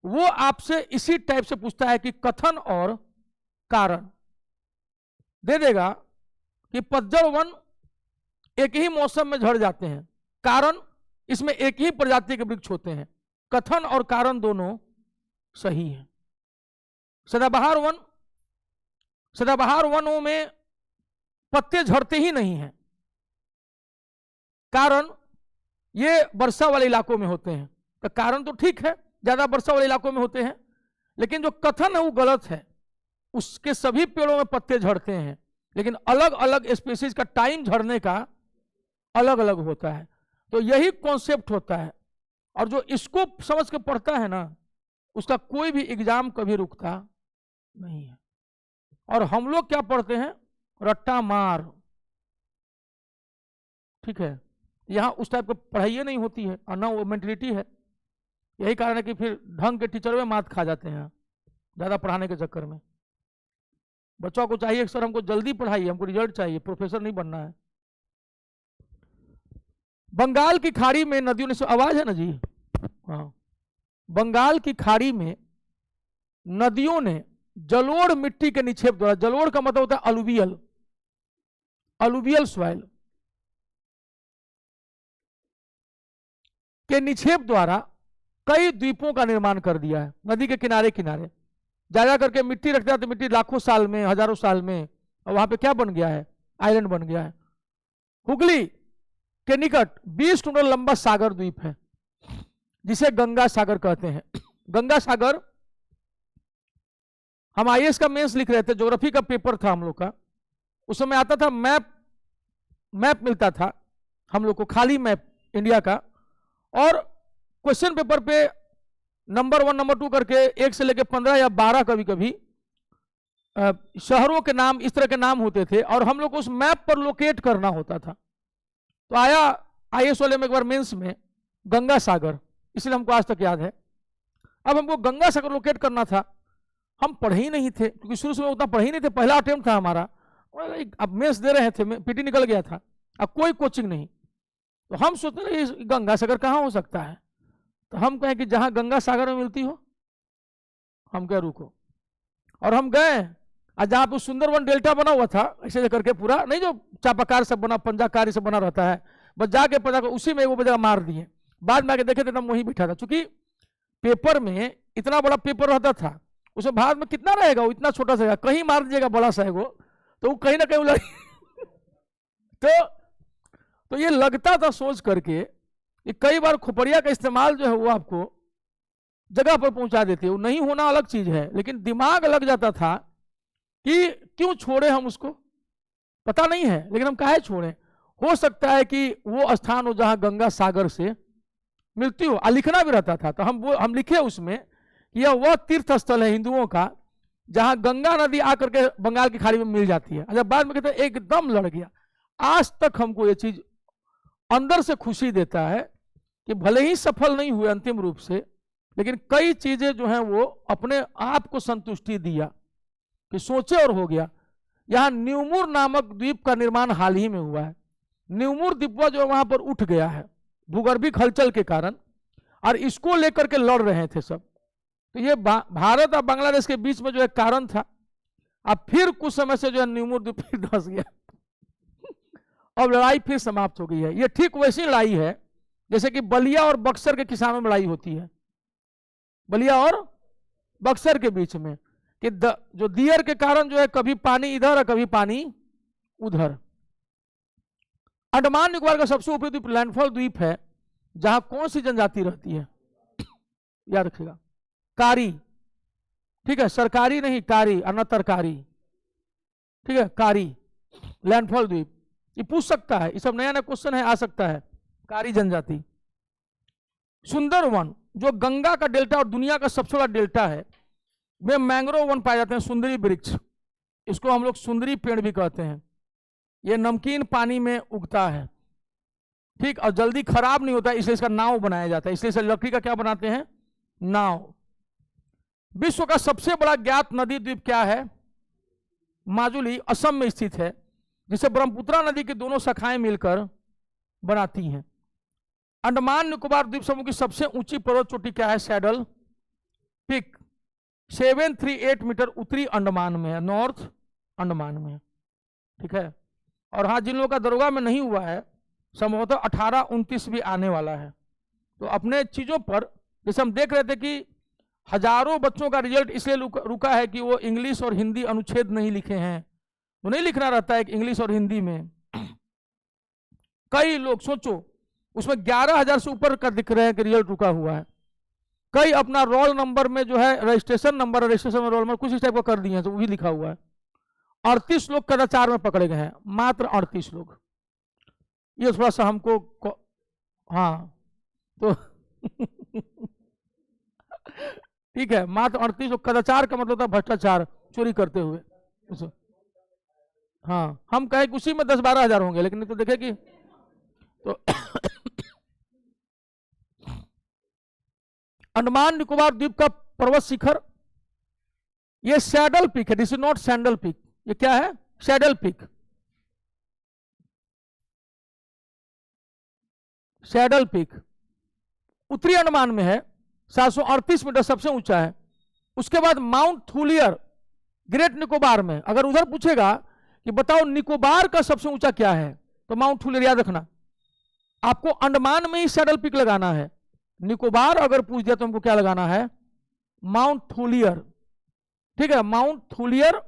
S1: वो आपसे इसी टाइप से पूछता है कि कथन और कारण दे देगा कि पतझड़ वन एक ही मौसम में झड़ जाते हैं, कारण इसमें एक ही प्रजाति के वृक्ष होते हैं, कथन और कारण दोनों सही है। सदाबहार वनों में पत्ते झड़ते ही नहीं हैं, कारण ये वर्षा वाले इलाकों में होते हैं। तो कारण तो ठीक है, ज्यादा वर्षा वाले इलाकों में होते हैं, लेकिन जो कथन है वो गलत है। उसके सभी पेड़ों में पत्ते झड़ते हैं, लेकिन अलग अलग स्पीशीज का टाइम झड़ने का अलग अलग होता है। तो यही कॉन्सेप्ट होता है, और जो इसको समझ के पढ़ता है ना उसका कोई भी एग्जाम कभी रुकता नहीं है। और हम लोग क्या पढ़ते हैं, रट्टा मार, ठीक है। यहाँ उस टाइप की पढ़ाई नहीं होती है और ना वो मेंटलिटी है। यही कारण है कि फिर ढंग के टीचर में मात खा जाते हैं ज्यादा पढ़ाने के चक्कर में। बच्चों को चाहिए सर हमको जल्दी पढ़ाइए, हमको रिजल्ट चाहिए, प्रोफेसर नहीं बनना है। बंगाल की खाड़ी में नदियों ने, आवाज है ना जी, हाँ, बंगाल की खाड़ी में नदियों ने जलोढ़ मिट्टी के निक्षेप द्वारा, जलोढ़ का मतलब होता है अलुवियल, अलुवियल सॉइल के निक्षेप द्वारा कई द्वीपों का निर्माण कर दिया है। नदी के किनारे किनारे ज्यादा करके मिट्टी रखता है तो मिट्टी लाखों साल में, हजारों साल में, और वहां पे क्या बन गया है, आइलैंड बन गया है। हुगली के निकट 20 किलोमीटर लंबा सागर द्वीप है जिसे गंगा सागर कहते हैं। गंगा सागर, हम आईएएस का मेंस लिख रहे थे, ज्योग्राफी का पेपर था हम लोग का, उस समय आता था मैप मिलता था हम लोग को, खाली मैप इंडिया का, और क्वेश्चन पेपर पे नंबर 1 नंबर 2 करके 1 से लेकर 15 या 12 कभी कभी शहरों के नाम, इस तरह के नाम होते थे, और हम लोग को उस मैप पर लोकेट करना होता था। तो आया आईएएस वाले में एक बार मेंस में गंगा सागर, इसलिए हमको आज तक याद है। अब हमको गंगा सागर लोकेट करना था, हम पढ़े ही नहीं थे, क्योंकि शुरू से उतना पढ़े ही नहीं थे, पहला अटेम्प्ट था हमारा। अब मेंस दे रहे थे, पीटी निकल गया था, अब कोई कोचिंग नहीं। तो हम सोचते रहे गंगा सागर कहाँ हो सकता है, तो हम कहें कि जहाँ गंगा सागर में मिलती हो। हम क्या रुको, और हम गए, और जहाँ पे सुंदरवन डेल्टा बना हुआ था ऐसे करके पूरा, नहीं जो चापाकार सब बना, पंजाकारी सब बना रहता है, बस जाके पता कर उसी में वो जगह मार दिए। बाद में आके देखे थे तब वहीं बिठा था, चूंकि पेपर में इतना बड़ा पेपर रहता था, उसमें भारत में कितना रहेगा, वो इतना छोटा सा, कहीं मार दीजिएगा बड़ा सा है वो, तो वो कहीं ना कहीं लड़ तो ये लगता था सोच करके कि कई बार खोपड़िया का इस्तेमाल जो है वो आपको जगह पर पहुंचा देते हैं, वो नहीं होना अलग चीज है, लेकिन दिमाग लग जाता था कि क्यों छोड़े हम उसको, पता नहीं है लेकिन हम काहे छोड़े। हो सकता है कि वो स्थान हो जहां गंगा सागर से मिलती हो, लिखना भी रहता था, तो हम लिखे उसमें कि यह वह तीर्थ स्थल है हिंदुओं का जहां गंगा नदी आकर के बंगाल की खाड़ी में मिल जाती है। अच्छा, बाद में कहते एकदम लड़ गया। आज तक हमको ये चीज अंदर से खुशी देता है कि भले ही सफल नहीं हुए अंतिम रूप से, लेकिन कई चीजें जो हैं वो अपने आप को संतुष्टि दिया कि सोचे और हो गया। यहाँ न्यूमुर नामक द्वीप का निर्माण हाल ही में हुआ है। न्यूमुर द्वीप जो वहां पर उठ गया है भूगर्भिक हलचल के कारण, और इसको लेकर के लड़ रहे थे सब। तो ये भारत और बांग्लादेश के बीच में जो एक कारण था। अब फिर कुछ समय से जो है न्यूमुर द्वीप फिर धंस गया, अब लड़ाई फिर समाप्त हो गई है। ये ठीक वैसी लड़ाई है जैसे कि बलिया और बक्सर के किसानों में लड़ाई होती है, बलिया और बक्सर के बीच में, कि जो दियर के कारण जो है कभी पानी इधर और कभी पानी उधर। अंडमान निकोबार का सबसे ऊपरी द्वीप लैंडफॉल द्वीप है, जहां कौन सी जनजाति रहती है, याद रखिएगा, कारी, ठीक है, सरकारी नहीं कारी, और न तरकारी, ठीक है, कारी लैंडफॉल द्वीप। ये पूछ सकता है, ये सब नया नया क्वेश्चन है, आ सकता है। कारी जनजाति। सुंदरवन जो गंगा का डेल्टा और दुनिया का सबसे बड़ा डेल्टा है, में मैंग्रोव वन पाए जाते हैं, सुंदरी वृक्ष, इसको हम लोग सुंदरी पेड़ भी कहते हैं। ये नमकीन पानी में उगता है, ठीक, और जल्दी खराब नहीं होता, इसलिए इसका नाव बनाया जाता है, इसलिए इसे लकड़ी का क्या बनाते हैं, नाव। विश्व का सबसे बड़ा ज्ञात नदी द्वीप क्या है, माजुली, असम में स्थित है, जिसे ब्रह्मपुत्रा नदी की दोनों शाखाएं मिलकर बनाती हैं। अंडमान निकोबार द्वीप समूह की सबसे ऊंची पर्वत चोटी क्या है, सैडल पीक, 738 मीटर उत्तरी अंडमान में है, नॉर्थ अंडमान में, ठीक है। और हाँ, जिन लोगों का दरोगा में नहीं हुआ है, संभवतः 18-29 भी आने वाला है। तो अपने चीजों पर, जैसे हम देख रहे थे कि हजारों बच्चों का रिजल्ट इसलिए रुका है कि वो इंग्लिश और हिंदी अनुच्छेद नहीं लिखे हैं, तो नहीं लिखना रहता है इंग्लिश और हिंदी में। कई लोग सोचो उसमें 11,000 से ऊपर का दिख रहे हैं कि रिजल्ट रुका हुआ है। कई अपना रोल नंबर में जो है रजिस्ट्रेशन नंबर, रजिस्ट्रेशन में रोल नंबर कुछ इस टाइप का कर दिए हैं, तो वो भी लिखा हुआ है। 38 लोग कदाचार में पकड़े गए हैं, मात्र 38 लोग। ये थोड़ा सा हमको हाँ तो ठीक है, मात्र 38 लोग। कदाचार का मतलब था भ्रष्टाचार, चोरी करते हुए। हाँ, हम कहे कि उसी में 10-12 हजार होंगे, लेकिन तो देखे कि तो अंडमान निकोबार द्वीप का पर्वत शिखर, ये सैडल पीक है, this is not sandal peak, ये क्या है, सैडल पीक। सैडल पीक उत्तरी अंडमान में है, 738 मीटर सबसे ऊंचा है। उसके बाद माउंट थूलियर ग्रेट निकोबार में, अगर उधर पूछेगा कि बताओ निकोबार का सबसे ऊंचा क्या है, तो माउंट थूलियर याद रखना। आपको अंडमान में ही सैडल पीक लगाना है, निकोबार अगर पूछ दिया तो हमको क्या लगाना है, माउंट थूलियर, ठीक है, माउंट थूलियर,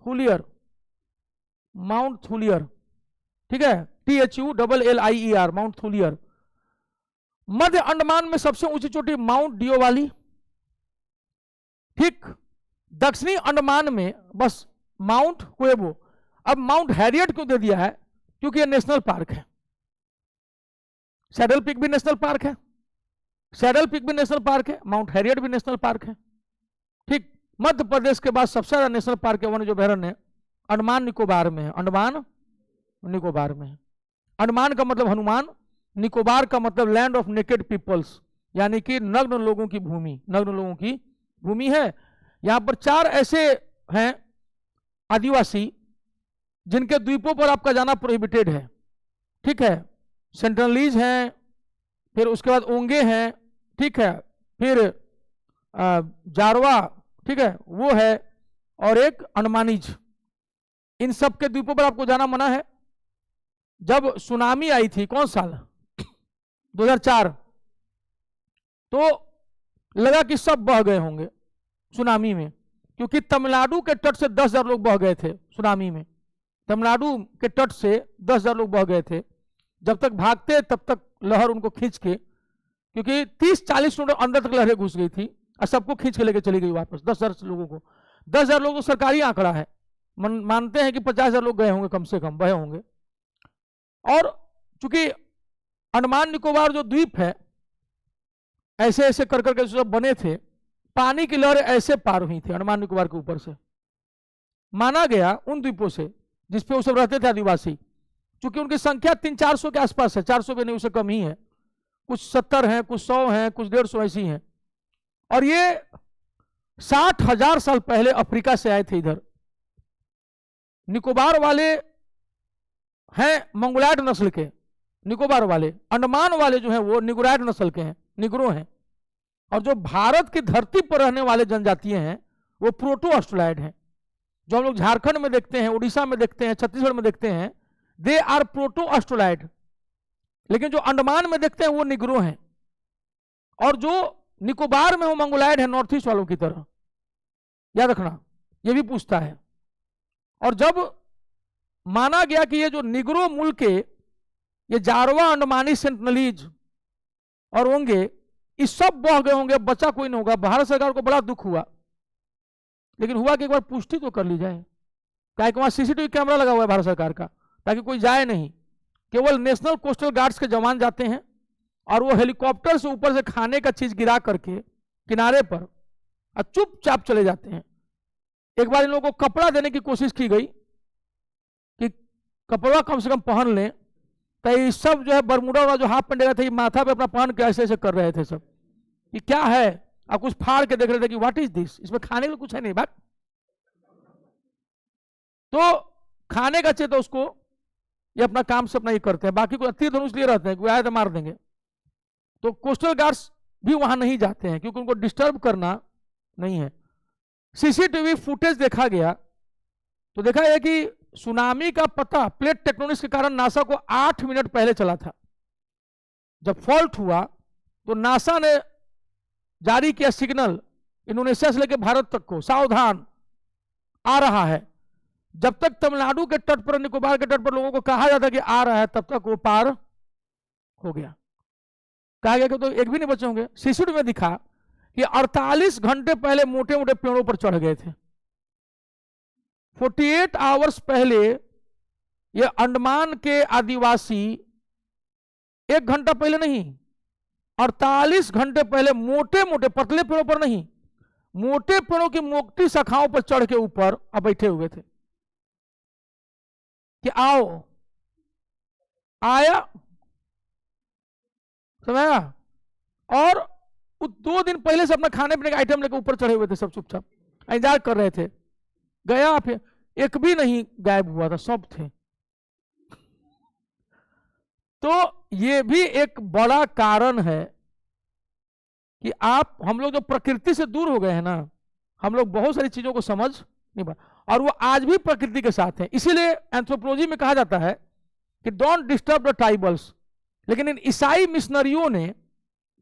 S1: थूलियर, माउंट थूलियर, ठीक है, THULLIER, माउंट थूलियर। मध्य अंडमान में सबसे ऊंची चोटी माउंट डियोवाली, ठीक। दक्षिणी अंडमान में बस माउंट क्वेबो। अब माउंट हैरियट क्यों दे दिया है, क्योंकि यह नेशनल पार्क है। सैडल पीक भी नेशनल पार्क है, सैडल पीक भी नेशनल पार्क है, माउंट हैरियट भी नेशनल पार्क है, ठीक। मध्य प्रदेश के बाद सबसे ज्यादा नेशनल पार्क है वन्य जो अभयारण्य अंडमान निकोबार में है, अंडमान निकोबार में है। अंडमान का मतलब हनुमान, निकोबार का मतलब लैंड ऑफ नेकेड पीपल्स, यानी कि नग्न लोगों की भूमि, नग्न लोगों की भूमि है। यहां पर 4 ऐसे हैं आदिवासी जिनके द्वीपों पर आपका जाना प्रोहिबिटेड है, ठीक है। सेंट्रलीज हैं, फिर उसके बाद ओंगे हैं, ठीक है, फिर जारवा, ठीक है, वो है, और एक अंडमानीज। इन सब के द्वीपों पर आपको जाना मना है। जब सुनामी आई थी, कौन साल 2004, तो लगा कि सब बह गए होंगे सुनामी में, क्योंकि तमिलनाडु के तट से 10,000 लोग बह गए थे सुनामी में। तमिलनाडु के तट से 10,000 लोग बह गए थे। जब तक भागते तब तक लहर उनको खींच के, क्योंकि 30-40 किलोमीटर अंदर तक लहरें घुस गई थी और सबको खींच के लेके चली गई वापस। 10,000 लोगों को, 10,000 लोग तो सरकारी आंकड़ा है, मानते हैं कि 50,000 लोग गए होंगे, कम से कम बहे होंगे। और चूंकि अंडमान निकोबार जो द्वीप है, ऐसे ऐसे कर करके सब बने थे, पानी की लहरें ऐसे पार हुई थी अंडमान निकोबार के ऊपर से। माना गया उन द्वीपों से जिसपे वो सब रहते थे आदिवासी, चूंकि उनकी संख्या 300-400 के आसपास है, 400 भी नहीं, उससे कम ही है, कुछ 70 हैं, कुछ 100 हैं, कुछ 150 ऐसी हैं। और ये 60,000 साल पहले अफ्रीका से आए थे इधर। निकोबार वाले हैं मंगोलायड नस्ल के, निकोबार वाले। अंडमान वाले जो हैं वो निग्रोइड नस्ल के हैं, निग्रो हैं। और जो भारत की धरती पर रहने वाले जनजातियां हैं वो प्रोटो ऑस्ट्रेलाइड हैं। जो हम लोग झारखंड में देखते हैं, उड़ीसा में देखते हैं, छत्तीसगढ़ में देखते हैं, दे आर प्रोटो ऑस्ट्रेलाइड। लेकिन जो अंडमान में देखते हैं वो निग्रो हैं, और जो निकोबार में वो मंगोलायड है, नॉर्थ ईस्ट वालों की तरह। याद रखना, ये भी पूछता है। और जब माना गया कि ये जो निग्रो मूल के, ये जारवा, अंडमानी, सेंटनलीज और होंगे, इस सब बह गए होंगे, बचा कोई नहीं होगा। भारत सरकार को बड़ा दुख हुआ, लेकिन हुआ कि एक बार पुष्टि तो कर ली जाए। क्या वहां सीसीटीवी कैमरा लगा हुआ है भारत सरकार का, ताकि कोई जाए नहीं। केवल नेशनल कोस्टल गार्ड्स के जवान जाते हैं, और वो हेलीकॉप्टर से ऊपर से खाने का चीज गिरा करके किनारे पर और चुपचाप चले जाते हैं। एक बार इन लोगों को कपड़ा देने की कोशिश की गई कि कपड़ा कम से कम पहन लें, तो ये सब जो है बरमूडा वाला जो हाफ पेंट था, ये माथा पे अपना पहन के ऐसे ऐसे कर रहे थे सब, कि क्या है। और कुछ फाड़ के देख रहे थे कि व्हाट इज दिस, इसमें खाने के लिए कुछ है नहीं बात। तो खाने का चाहिए तो उसको, ये अपना काम से अपना ये करते हैं। बाकी को तीर धनुष लिए रहते हैं, कोई आए तो मार देंगे। तो कोस्टल गार्ड्स भी वहां नहीं जाते हैं, क्योंकि उनको डिस्टर्ब करना नहीं है। सीसीटीवी फुटेज देखा गया तो देखा गया कि सुनामी का पता प्लेट टेक्टोनिक्स के कारण नासा को 8 मिनट पहले चला था। जब फॉल्ट हुआ तो नासा ने जारी किया सिग्नल इंडोनेशिया से लेकर भारत तक को, सावधान आ रहा है। जब तक तमिलनाडु के तट पर, निकोबार के तट पर लोगों को कहा जाता कि आ रहा है, तब तक वो पार हो गया। कहा गया कि तो एक भी नहीं बचे होंगे। सीसीटीवी में दिखा कि 48 घंटे पहले मोटे मोटे पेड़ों पर चढ़ गए थे। 48 आवर्स पहले ये अंडमान के आदिवासी, 1 घंटा पहले नहीं, 48 घंटे पहले मोटे मोटे, पतले पेड़ों पर नहीं, मोटे पेड़ों की मोटी शाखाओं पर चढ़ के ऊपर अब बैठे हुए थे कि आओ, आया, समझा। और 2 दिन पहले से अपना खाने पीने का आइटम लेकर ऊपर चढ़े हुए थे, सब चुपचाप इंतजार कर रहे थे। गया फिर एक भी नहीं गायब हुआ था, सब थे। तो ये भी एक बड़ा कारण है कि हम लोग जो प्रकृति से दूर हो गए हैं ना, हम लोग बहुत सारी चीजों को समझ नहीं पा, और वो आज भी प्रकृति के साथ हैं। इसीलिए एंथ्रोपोलॉजी में कहा जाता है कि डोंट डिस्टर्ब द ट्राइबल्स। लेकिन इन ईसाई मिशनरियों ने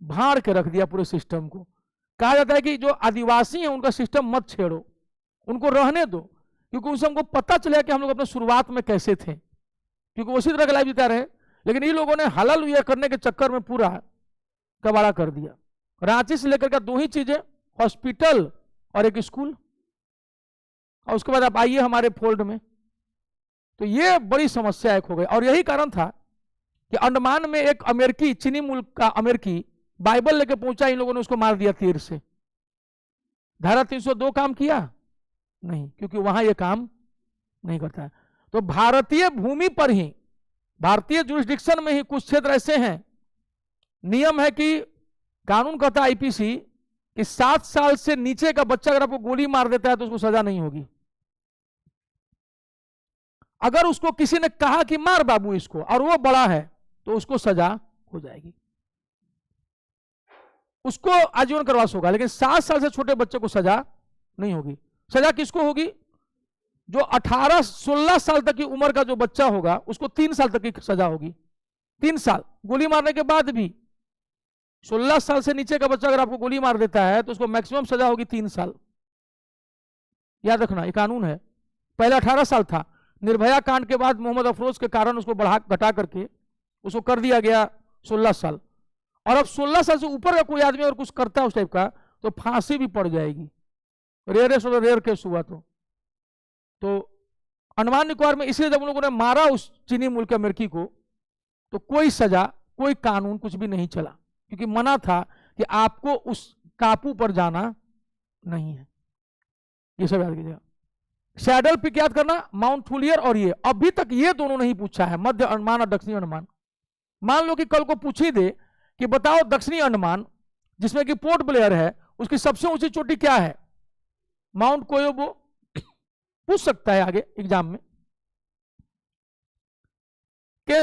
S1: भाड़ के रख दिया पूरे सिस्टम को। कहा जाता है कि जो आदिवासी हैं उनका सिस्टम मत छेड़ो, उनको रहने दो, क्योंकि उनसे हमको पता चला कि हम लोग अपने शुरुआत में कैसे थे, क्योंकि उसी तरह का लाइफ जीता रहे। लेकिन इन लोगों ने हलाल ये करने के चक्कर में पूरा कबाड़ा कर दिया। रांची से लेकर के 2 ही चीजें, हॉस्पिटल और एक स्कूल, और उसके बाद आप आइए हमारे फोल्ड में। तो ये बड़ी समस्या एक हो गई। और यही कारण था कि अंडमान में एक अमेरिकी, चीनी मुल्क का अमेरिकी बाइबल लेके पहुंचा, इन लोगों ने उसको मार दिया तीर से। धारा 302 काम किया नहीं, क्योंकि वहां यह काम नहीं करता है। तो भारतीय भूमि पर ही, भारतीय जुरिस्डिक्शन में ही कुछ क्षेत्र ऐसे हैं, नियम है कि कानून कहता है आईपीसी कि 7 साल से नीचे का बच्चा अगर आपको गोली मार देता है तो उसको सजा नहीं होगी। अगर उसको किसी ने कहा कि मार बाबू इसको और वो बड़ा है तो उसको सजा हो जाएगी, उसको आजीवन कारावास होगा। लेकिन 7 साल से छोटे बच्चे को सजा नहीं होगी। सजा किसको होगी? जो 16 साल तक की उम्र का जो बच्चा होगा उसको 3 साल तक की सजा होगी। 3 साल गोली मारने के बाद भी 16 साल से नीचे का बच्चा अगर आपको गोली मार देता है तो उसको मैक्सिमम सजा होगी 3 साल। याद रखना, ये कानून है। पहले 18 साल था, निर्भया कांड के बाद मोहम्मद अफरोज के कारण उसको घटा करके उसको कर दिया गया 16 साल। और अब 16 साल से ऊपर का कोई आदमी और कुछ करता है उस टाइप का तो फांसी भी पड़ जाएगी, रेयर केस हुआ तो अंडमान निकोबार में इसलिए जब उन लोगों ने मारा उस चीनी मूल के अमेरिकी को तो कोई सजा, कोई कानून कुछ भी नहीं चला, क्योंकि मना था कि आपको उस टापू पर जाना नहीं है। ये सब याद कीजिएगा। सैडल पिक याद करना, माउंट हुलियर और ये अभी तक ये दोनों नहीं पूछा है, मध्य अंडमान और दक्षिणी अंडमान। मान लो कि कल को पूछ ही दे कि बताओ दक्षिणी अंडमान जिसमें कि पोर्ट ब्लेयर है उसकी सबसे ऊंची चोटी क्या है? माउंट कोयोबो। पूछ सकता है आगे एग्जाम में कि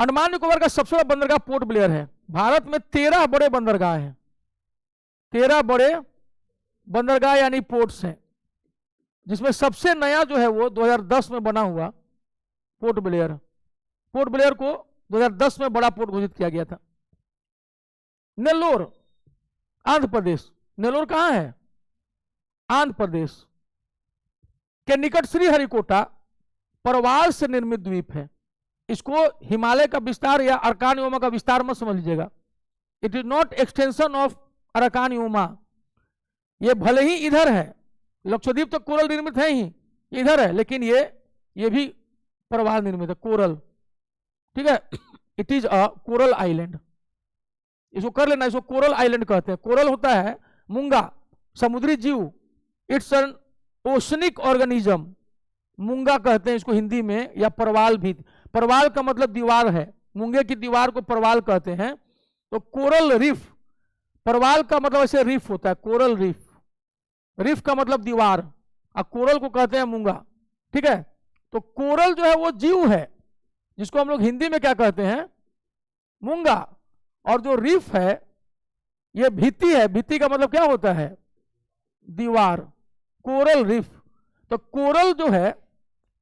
S1: अंडमान निकोबार का सबसे बड़ा बंदरगाह पोर्ट ब्लेयर है। भारत में 13 बड़े बंदरगाह हैं, 13 बड़े बंदरगाह यानी पोर्ट्स हैं, जिसमें सबसे नया जो है वो 2010 में बना हुआ पोर्ट ब्लेयर। पोर्ट ब्लेयर को 2010 में बड़ा पोर्ट घोषित किया गया था। नेल्लोर आंध्र प्रदेश, नेल्लोर कहां है? आंध्र प्रदेश के निकट श्रीहरिकोटा परवाल से निर्मित द्वीप है। इसको हिमालय का विस्तार या अरकान योमा का विस्तार मत समझ लीजिएगा। It is not extension of अरकान योमा। ये भले ही इधर है, लक्षद्वीप तो कोरल निर्मित है ही, इधर है, लेकिन ये भी परवाल निर्मित है, कोरल। ठीक है, it is a coral island. इसको कर लेना, इसको कोरल आइलैंड कहते हैं। कोरल होता है मूंगा, समुद्री जीव। इट्स एन ओशनिक ऑर्गेनिज्म, मूंगा कहते हैं इसको हिंदी में, या परवाल भी। परवाल का मतलब दीवार है, मूंगे की दीवार को परवाल कहते हैं। तो कोरल रीफ, परवाल का मतलब ऐसे रीफ होता है, कोरल रीफ। रीफ का मतलब दीवार, और कोरल को कहते हैं मूंगा। ठीक है, तो कोरल जो है वो जीव है जिसको हम लोग हिंदी में क्या कहते हैं? मूंगा। और जो रीफ है ये भित्ति है, भित्ति का मतलब क्या होता है? दीवार, कोरल रीफ। तो कोरल जो है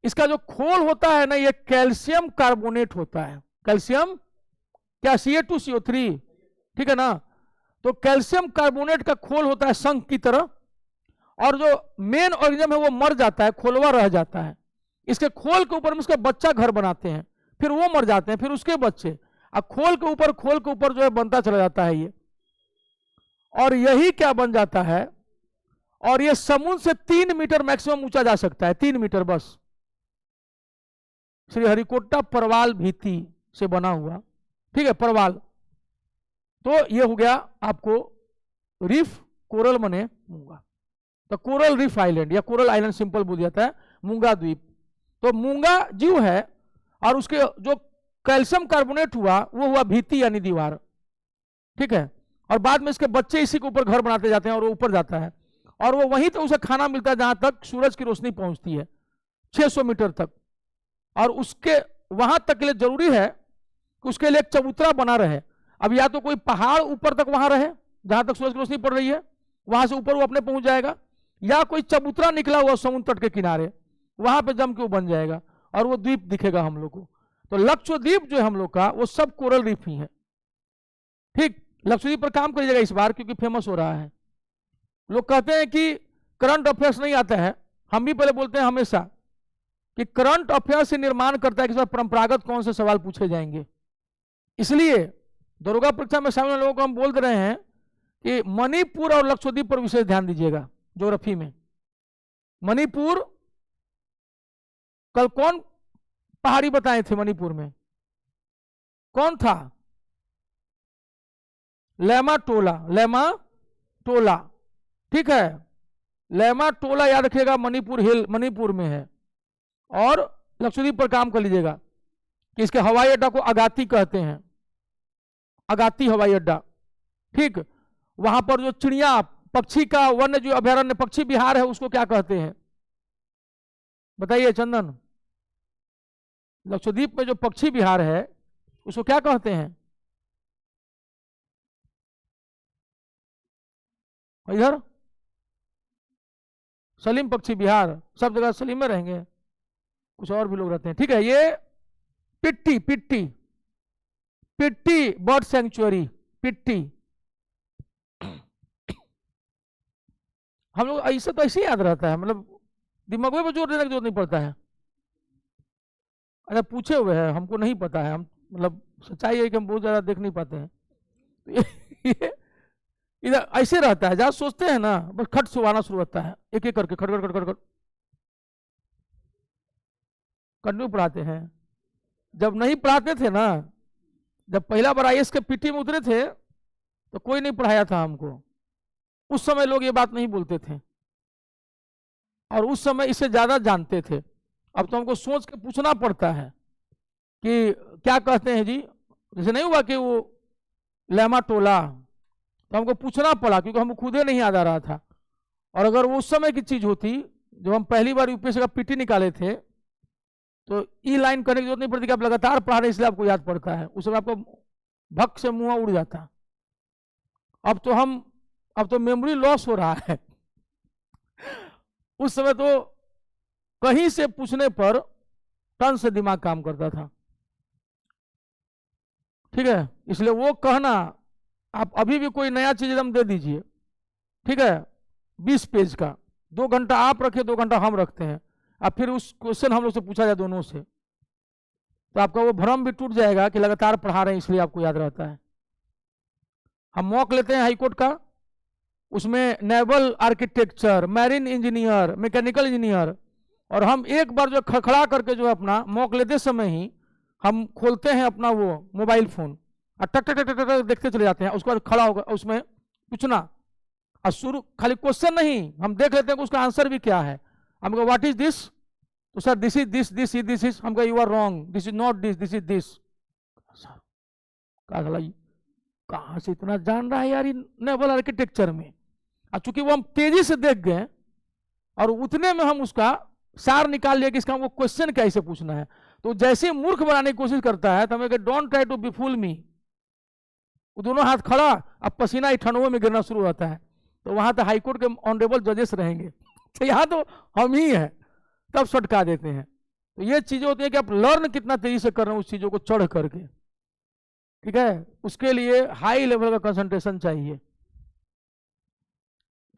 S1: इसका जो खोल होता है ना, ये कैल्शियम कार्बोनेट होता है। कैल्शियम क्या? Ca2CO3, ठीक है ना। तो कैल्शियम कार्बोनेट का खोल होता है शंख की तरह, और जो मेन ऑर्गेनिज्म है वो मर जाता है, खोलवा रह जाता है। इसके खोल के ऊपर में उसका बच्चा घर बनाते हैं, फिर वो मर जाते हैं, फिर उसके बच्चे, और खोल के ऊपर जो है बनता चला जाता है ये। और यही क्या बन जाता है, और ये समुद्र से 3 मीटर मैक्सिमम ऊंचा जा सकता है, 3 मीटर बस। श्रीहरिकोटा परवाल भित्ति से बना हुआ, ठीक है, परवाल। तो ये हो गया आपको रीफ, कोरल मने मूंगा। तो कोरल रीफ आइलैंड या कोरल आइलैंड सिंपल बोल जाता है, मूंगा द्वीप। तो मूंगा जीव है, और उसके जो कैल्शियम कार्बोनेट हुआ वो हुआ भित्ति यानी दीवार। ठीक है, और बाद में इसके बच्चे इसी के ऊपर घर बनाते जाते हैं और वो ऊपर जाता है, और वो वहीं तो उसे खाना मिलता है जहां तक सूरज की रोशनी पहुंचती है, 600 मीटर तक। और उसके वहां तक के लिए जरूरी है कि उसके लिए एक चबूतरा बना रहे। अब या तो कोई पहाड़ ऊपर तक वहां रहे जहां तक सूरज की रोशनी पड़ रही है, वहां से ऊपर वो अपने पहुंच जाएगा, या कोई चबूतरा निकला हुआ समुद्र तट के किनारे, वहां पे जम के वो बन जाएगा और वो द्वीप दिखेगा हम लोग को। तो लक्षद्वीप जो है हम लोग का वो सब कोरल रीफ ही है। ठीक, लक्षद्वीप पर काम करिएगा इस बार, क्योंकि फेमस हो रहा है। लोग कहते हैं कि करंट अफेयर्स नहीं आता है, हम भी पहले बोलते हैं हमेशा कि करंट अफेयर्स से निर्माण करता है कि परंपरागत कौन से सवाल पूछे जाएंगे। इसलिए दरोगा परीक्षा में शामिल लोगों को हम बोल दे रहे हैं कि मणिपुर और लक्षद्वीप पर विशेष ध्यान दीजिएगा। ज्योग्राफी में मणिपुर, कल कौन पहाड़ी बताए थे मणिपुर में? कौन था? लेमा टोला, लेमा टोला। ठीक है, लेमा टोला याद रखिएगा, मणिपुर हिल मणिपुर में है। और लक्षद्वीप पर काम कर लीजिएगा कि इसके हवाई अड्डा को अगाती कहते हैं, अगाती हवाई अड्डा। ठीक, वहां पर जो चिड़िया पक्षी का वन्य जो अभयारण्य पक्षी विहार है उसको क्या कहते हैं बताइए चंदन? लक्षद्वीप में जो पक्षी विहार है उसको क्या कहते हैं? इधर सलीम पक्षी विहार, सब जगह सलीम में रहेंगे, कुछ और भी लोग रहते हैं। ठीक है, ये पिट्टी पिट्टी पिट्टी बर्ड सेंचुरी, पिट्टी। हम लोग ऐसे तो ऐसे ही याद रहता है, मतलब दिमाग में जोर देने की जरूरत नहीं पड़ता है। अच्छा पूछे हुए हैं, हमको नहीं पता है, हम मतलब सच्चाई है कि हम बहुत ज्यादा देख नहीं पाते हैं। ये इधर ऐसे रहता है, जहां सोचते हैं ना बस खट सुहाना शुरू होता है, एक एक करके खट खट खट खट खट कंटिन्यू पढ़ाते हैं। जब नहीं पढ़ाते थे ना, जब पहला बार आईएएस के पीटी में उतरे थे तो कोई नहीं पढ़ाया था हमको, उस समय लोग ये बात नहीं बोलते थे और उस समय इसे ज्यादा जानते थे। अब तो हमको सोच के पूछना पड़ता है कि क्या कहते हैं जी, जैसे नहीं हुआ कि वो लेमा टोला, तो हमको पूछना पड़ा क्योंकि हमको खुदे नहीं याद आ रहा था। और अगर वो उस समय की चीज होती, जब हम पहली बार यूपीएससी का पीटी निकाले थे, तो ई लाइन करने की जरूरत नहीं पड़ती कि आप लगातार पढ़ा रहे इसलिए आपको याद पड़ता है, उस समय आपको भक से मुंह उड़ जाता। अब तो मेमोरी लॉस हो रहा है। उस समय तो कहीं से पूछने पर टन से दिमाग काम करता था। ठीक है, इसलिए वो कहना, आप अभी भी कोई नया चीज एकदम दे दीजिए, ठीक है, 20 पेज का, 2 घंटा आप रखे 2 घंटा हम रखते हैं, अब फिर उस क्वेश्चन हम लोग से पूछा जाए दोनों से, तो आपका वो भ्रम भी टूट जाएगा कि लगातार पढ़ा रहे हैं इसलिए आपको याद रहता है। हम मॉक लेते हैं हाईकोर्ट का, उसमें naval architecture, marine engineer, mechanical engineer, और हम एक बार जो खड़खड़ा करके जो है अपना मॉक लेते समय ही हम खोलते हैं अपना वो मोबाइल फोन और टक टक टक टक देखते चले जाते हैं, उसके बाद खड़ा होगा उसमें पूछना, और शुरू खाली क्वेश्चन नहीं, हम देख लेते हैं कि उसका आंसर भी क्या है। हम कहो व्हाट इज दिस, तो sir this is this this is this is, हम कहो you are wrong, this is not this, this is this. कहाँ से इतना जान रहा है यार नेवल आर्किटेक्चर में, और चूंकि वो हम तेजी से देख गए और उतने में हम उसका सार निकाल लिया कि इसका हमको क्वेश्चन कैसे पूछना है, तो जैसे मूर्ख बनाने की कोशिश करता है तो हमें don't try to B full मी, वो दोनों हाथ खड़ा, अब पसीना ठंडुओं में गिरना शुरू होता है, तो वहां तो हाईकोर्ट के ऑनरेबल जजेस रहेंगे, तो यहाँ तो हम ही हैं, तब सटका देते हैं। तो ये चीजें होती है कि आप लर्न कितना तेजी से कर रहे हैं उस चीजों को चढ़ करके, ठीक है, उसके लिए हाई लेवल का कंसंट्रेशन चाहिए।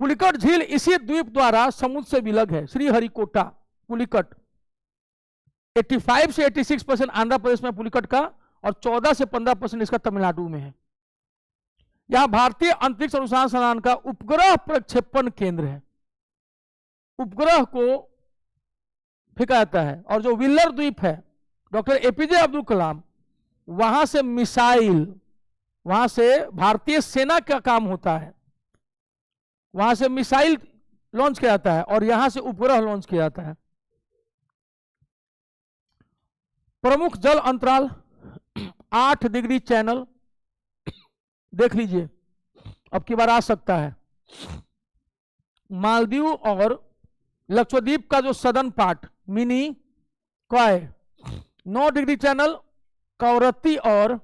S1: पुलिकट झील इसी द्वीप द्वारा समुद्र से विलग है, श्रीहरिकोटा पुलिकट। 85 से 86% आंध्र प्रदेश में पुलिकट का, और 14 से 15% इसका तमिलनाडु में है। यह भारतीय अंतरिक्ष अनुसंधान संस्थान का उपग्रह प्रक्षेपण केंद्र है, उपग्रह को फेंका जाता है। और जो विल्लर द्वीप है, डॉक्टर एपीजे अब्दुल कलाम, वहां से मिसाइल, वहां से भारतीय सेना का काम होता है, वहां से मिसाइल लॉन्च किया जाता है और यहां से उपग्रह लॉन्च किया जाता है। प्रमुख जल अंतराल 8 डिग्री चैनल, देख लीजिए, अब की बार आ सकता है। मालदीव और लक्षद्वीप का जो southern part mini coy, 9 degree channel, Kavaratti और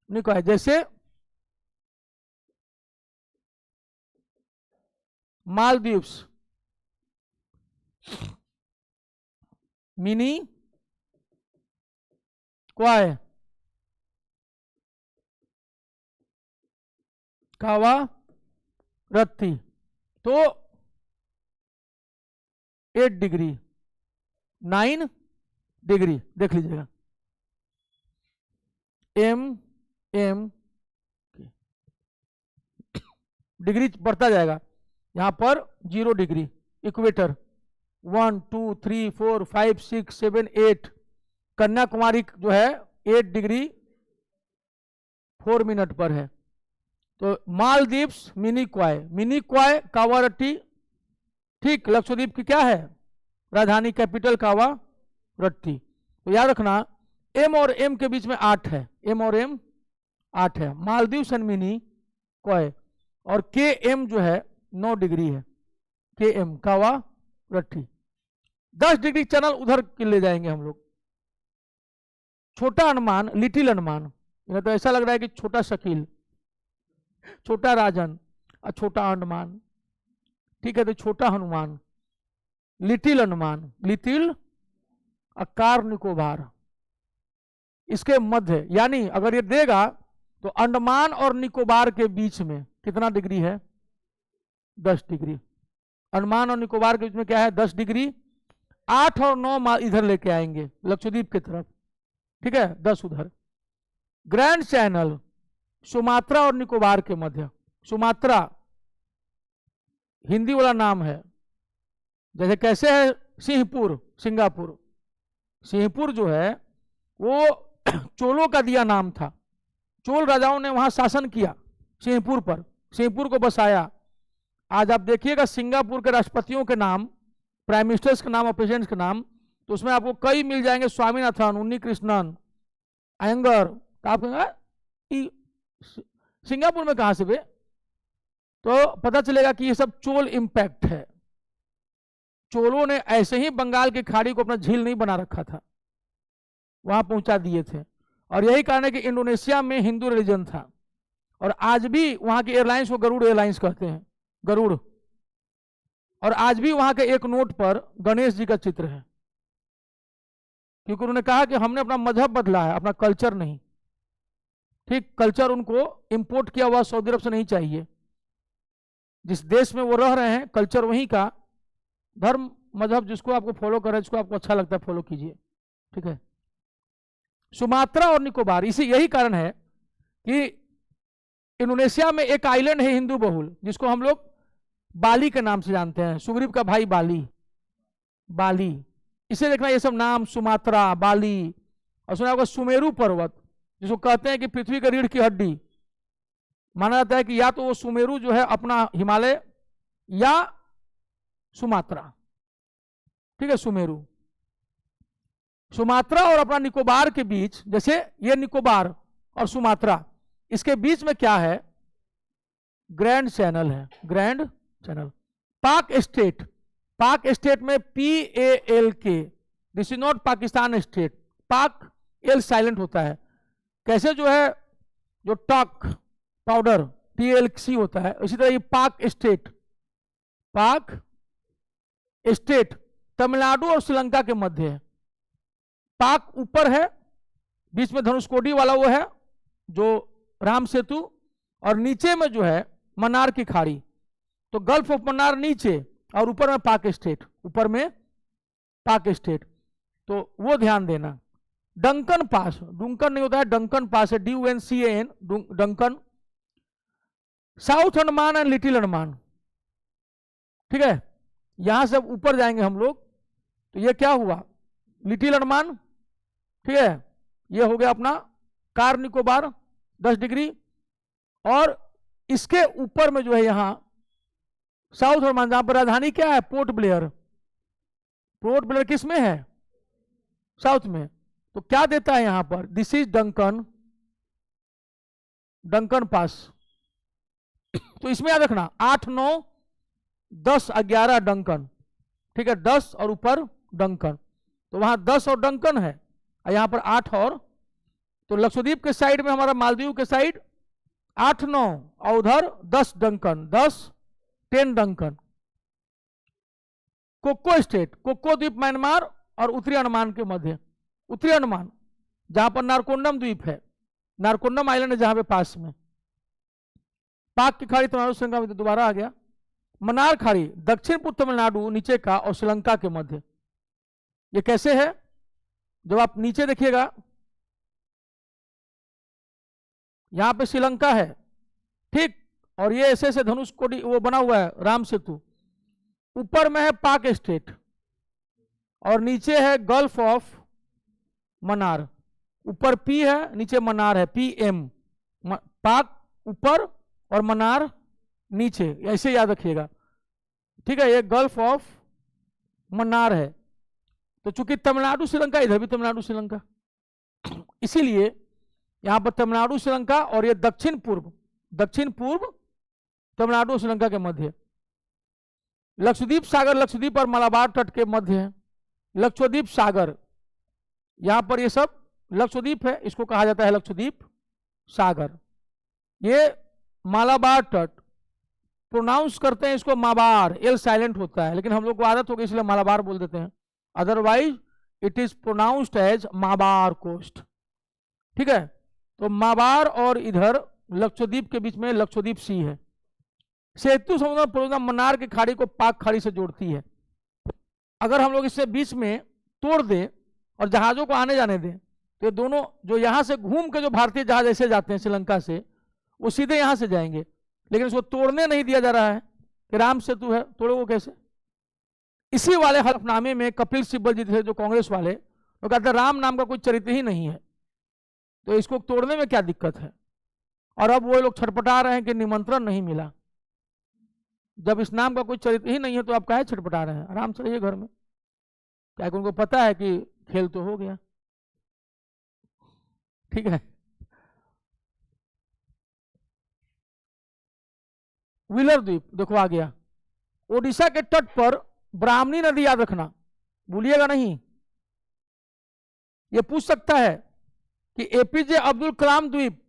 S1: निकॉय, जैसे मालदीव्स, मिनी कॉय, कावारत्ती, तो 8 डिग्री 9 डिग्री, देख लीजिएगा, एम डिग्री बढ़ता जाएगा, यहां पर 0 डिग्री इक्वेटर, 1 2 3 4 5 6 7 8, कन्याकुमारी जो है 8 डिग्री 4 मिनट पर है। तो मालदीव्स मिनी क्वाय कावारट्टी, ठीक, लक्षद्वीप की क्या है राजधानी, कैपिटल कावारट्टी। तो याद रखना एम और एम के बीच में 8 है, एम और एम 8 है, मालदीव्स एंड मिनी क्वय, और के एम जो है 9 डिग्री है, के एम कावा रट्ठी। 10 डिग्री चैनल उधर के ले जाएंगे हम लोग। छोटा अनुमान, लिटिल अनुमान, इन्हें तो ऐसा लग रहा है कि छोटा शकील, छोटा राजन और छोटा अंडमान, ठीक है, तो छोटा हनुमान, लिटिल अनुमान, लिटिल कार निकोबार, इसके मध्य, यानी अगर ये देगा तो अंडमान और निकोबार के बीच में कितना डिग्री है? 10 डिग्री। अंडमान और निकोबार के बीच में क्या है? 10 डिग्री। 8 और 9 इधर लेके आएंगे लक्षद्वीप की तरफ, ठीक है, 10 उधर। ग्रैंड चैनल सुमात्रा और निकोबार के मध्य। सुमात्रा हिंदी वाला नाम है, जैसे कैसे है सिंहपुर, सिंगापुर। सिंहपुर जो है वो चोलों का दिया नाम था, चोल राजाओं ने वहां शासन किया सिंहपुर पर, सिंहपुर को बसाया। आज आप देखिएगा सिंगापुर के राष्ट्रपतियों के नाम, प्राइम मिनिस्टर्स के नाम और प्रेसिडेंट्स के नाम, तो उसमें आपको कई मिल जाएंगे, स्वामीनाथन, उन्नी कृष्णन, अयंगर। तो आप कहेंगे सिंगापुर में कहां से बे? तो पता चलेगा कि ये सब चोल इंपैक्ट है। चोलों ने ऐसे ही बंगाल की खाड़ी को अपना झील नहीं बना रखा था, वहां पहुंचा दिए थे। और यही कारण है कि इंडोनेशिया में हिंदू रिलीजन था, और आज भी वहां की एयरलाइंस को गरुड़ एयरलाइंस कहते हैं, गरुड़। और आज भी वहां के एक नोट पर गणेश जी का चित्र है, क्योंकि उन्होंने कहा कि हमने अपना मजहब बदला है, अपना कल्चर नहीं। ठीक, कल्चर उनको इंपोर्ट किया हुआ सऊदी अरब से नहीं चाहिए। जिस देश में वो रह रहे हैं कल्चर वहीं का, धर्म मजहब जिसको आपको फॉलो करे, जिसको आपको अच्छा लगता है फॉलो कीजिए, ठीक है। सुमात्रा और निकोबार, इसी यही कारण है कि इंडोनेशिया में एक आइलैंड है हिंदू बहुल, जिसको हम लोग बाली के नाम से जानते हैं, सुग्रीव का भाई बाली, बाली। इसे देखना, ये सब नाम सुमात्रा, बाली, और सुना होगा सुमेरु पर्वत, जिसको कहते हैं कि पृथ्वी के रीढ़ की हड्डी। माना जाता है कि या तो वो सुमेरु जो है अपना हिमालय, या सुमात्रा, ठीक है, सुमेरु। सुमात्रा और अपना निकोबार के बीच, जैसे ये निकोबार और सुमात्रा, इसके बीच में क्या है? ग्रैंड चैनल है, ग्रैंड चैनल। पाक स्टेट, पाक स्टेट में PALK, this is not Pakistan state, पाक एल साइलेंट होता है। कैसे जो है जो टॉक पाउडर PLC होता है, इसी तरह ये पाक स्टेट, पाक स्टेट तमिलनाडु और श्रीलंका के मध्य है। पाक ऊपर है, बीच में धनुषकोडी वाला वो है जो राम सेतु, और नीचे में जो है मन्नार की खाड़ी। तो गल्फ ऑफ मन्नार नीचे, और ऊपर में पाक स्टेट, ऊपर में पाक स्टेट, तो वो ध्यान देना। डंकन पास, डुंकन नहीं होता है, डंकन पास है, DUNCAN, Duncan. South Andaman and little Andaman, ठीक है, यहां से ऊपर जाएंगे हम लोग, तो ये क्या हुआ? लिटिल अंडमान, ठीक है, ये हो गया अपना कार निकोबार 10 डिग्री, और इसके ऊपर में जो है यहां साउथ अंडमान, जहां पर राजधानी क्या है? Port Blair. पोर्ट ब्लेयर किस में है? साउथ में। तो क्या देता है यहां पर? This is Duncan, Duncan pass. तो इसमें याद रखना 8, 9, 10, 11 डंकन, ठीक है, 10 और ऊपर डंकन, तो वहां 10 और डंकन है, और यहां पर 8 और, तो लक्षद्वीप के साइड में हमारा मालदीव के साइड 8, 9, और उधर 10 Duncan, 10 Duncan. Coco strait, Coco द्वीप म्यांमार और उत्तरी अंडमान के मध्य, उत्तरी अंडमान जहां पर नारकोंडम द्वीप है, नारकोंडम आइलैंड है जहां पे पास में। पाक की खाड़ी तमिलनाडु श्रीलंका में, दोबारा आ गया। मन्नार खाड़ी दक्षिण पूर्व तमिलनाडु नीचे का और श्रीलंका के मध्य। ये कैसे है? जब आप नीचे देखिएगा, यहां पे श्रीलंका है, ठीक, और ये ऐसे ऐसे धनुष कोडी वो बना हुआ है राम सेतु। ऊपर में है पाक स्टेट, और नीचे है गल्फ ऑफ मन्नार। ऊपर P है, नीचे मन्नार है, PM। पाक ऊपर और मन्नार नीचे, ऐसे याद रखिएगा, ठीक है। ये गल्फ ऑफ मन्नार है। तो चूंकि तमिलनाडु श्रीलंका, इधर भी तमिलनाडु श्रीलंका, इसीलिए यहां पर तमिलनाडु श्रीलंका, और ये दक्षिण पूर्व तमिलनाडु और श्रीलंका के मध्य। लक्षद्वीप सागर लक्षद्वीप और मलाबार तट के मध्य है। लक्षद्वीप सागर, यहां पर ये सब लक्षद्वीप है, इसको कहा जाता है लक्षद्वीप सागर। ये मालाबार तट, प्रोनाउंस करते हैं इसको माबार, एल साइलेंट होता है, लेकिन हम लोग को आदत हो गई इसलिए मालाबार बोल देते हैं, otherwise it is pronounced as Mabar coast. ठीक है, तो माबार और इधर लक्षद्वीप के बीच में लक्षद्वीप सी है। सेतु समुद्र परियोजना मन्नार की खाड़ी को पाक खाड़ी से जोड़ती है। अगर हम लोग इससे बीच में तोड़ दें और जहाजों को आने जाने दें तो ये दोनों जो यहां से घूम के जो भारतीय जहाज ऐसे जाते हैं श्रीलंका से, वो सीधे यहां से जाएंगे, लेकिन इसको तोड़ने नहीं दिया जा रहा है कि राम सेतु है, तोड़ोगे कैसे। इसी वाले हलफनामे में कपिल सिब्बल जी थे जो कांग्रेस वाले, वो कहते राम नाम का कोई चरित्र ही नहीं है, तो इसको तोड़ने में क्या दिक्कत है। और अब वो लोग छटपटा रहे हैं कि निमंत्रण नहीं मिला। जब इस नाम का कोई चरित्र ही नहीं है तो आप काहे छटपटा रहे हैं, आराम से रहिए घर में। क्या उनको पता है कि खेल तो हो गया। ठीक है, व्हीलर द्वीप देखो आ गया। ओडिशा के तट पर ब्राह्मणी नदी, याद रखना, भूलिएगा नहीं। यह पूछ सकता है कि एपीजे अब्दुल कलाम द्वीप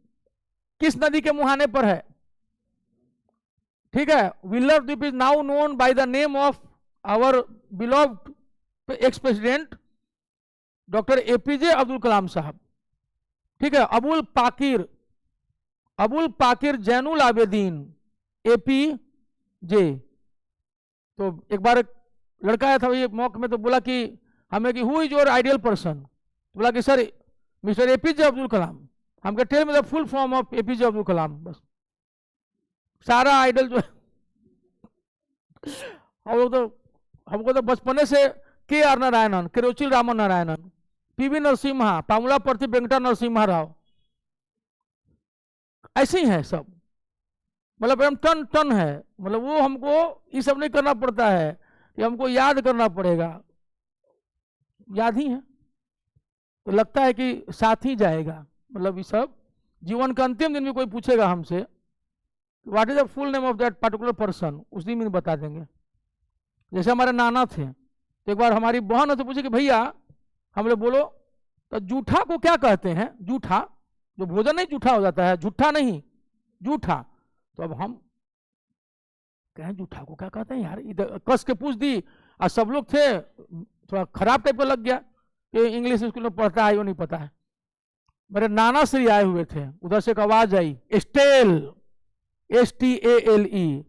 S1: किस नदी के मुहाने पर है। ठीक है, व्हीलर द्वीप is now known by the name of our beloved ex president doctor APJ Abdul Kalam साहब। ठीक है, अबुल पाकिर जैनुल आबेदीन एपी जे। तो एक बार लड़का आया था ये मॉक में, तो बोला कि हमें कि who is your ideal person, तो बोला कि sir mister APJ Abdul Kalam. हम कहे tell me the full form of APJ Abdul Kalam. बस सारा आइडल जो है हमको तो बचपने से के आर नारायणन, किरोचिल रामन नारायणन, पीवी नरसिम्हा, पामुला प्रति वेंकटा नरसिम्हा राव, ऐसे ही है सब। मतलब एकदम टन टन है। मतलब वो हमको ये सब नहीं करना पड़ता है कि हमको याद करना पड़ेगा, याद ही है तो लगता है कि साथ ही जाएगा। मतलब ये सब जीवन का अंतिम दिन में कोई पूछेगा हमसे what is the full name of that particular person, उस दिन में बता देंगे। जैसे हमारे नाना थे, तो एक बार हमारी बहन से पूछे कि भैया हम लोग बोलो तो जूठा को क्या कहते हैं। जूठा, जो भोजन नहीं जूठा हो जाता है, जूठा नहीं जूठा। तो अब हम कहें जूठा को क्या कहते हैं यार, इधर कस के पूछ दी। और सब लोग थे थोड़ा खराब टाइप का लग गया कि इंग्लिश स्कूल में पढ़ता है वो नहीं पता है। मेरे नाना श्री आए हुए थे, उधर से एक आवाज आई स्टेल, STALE।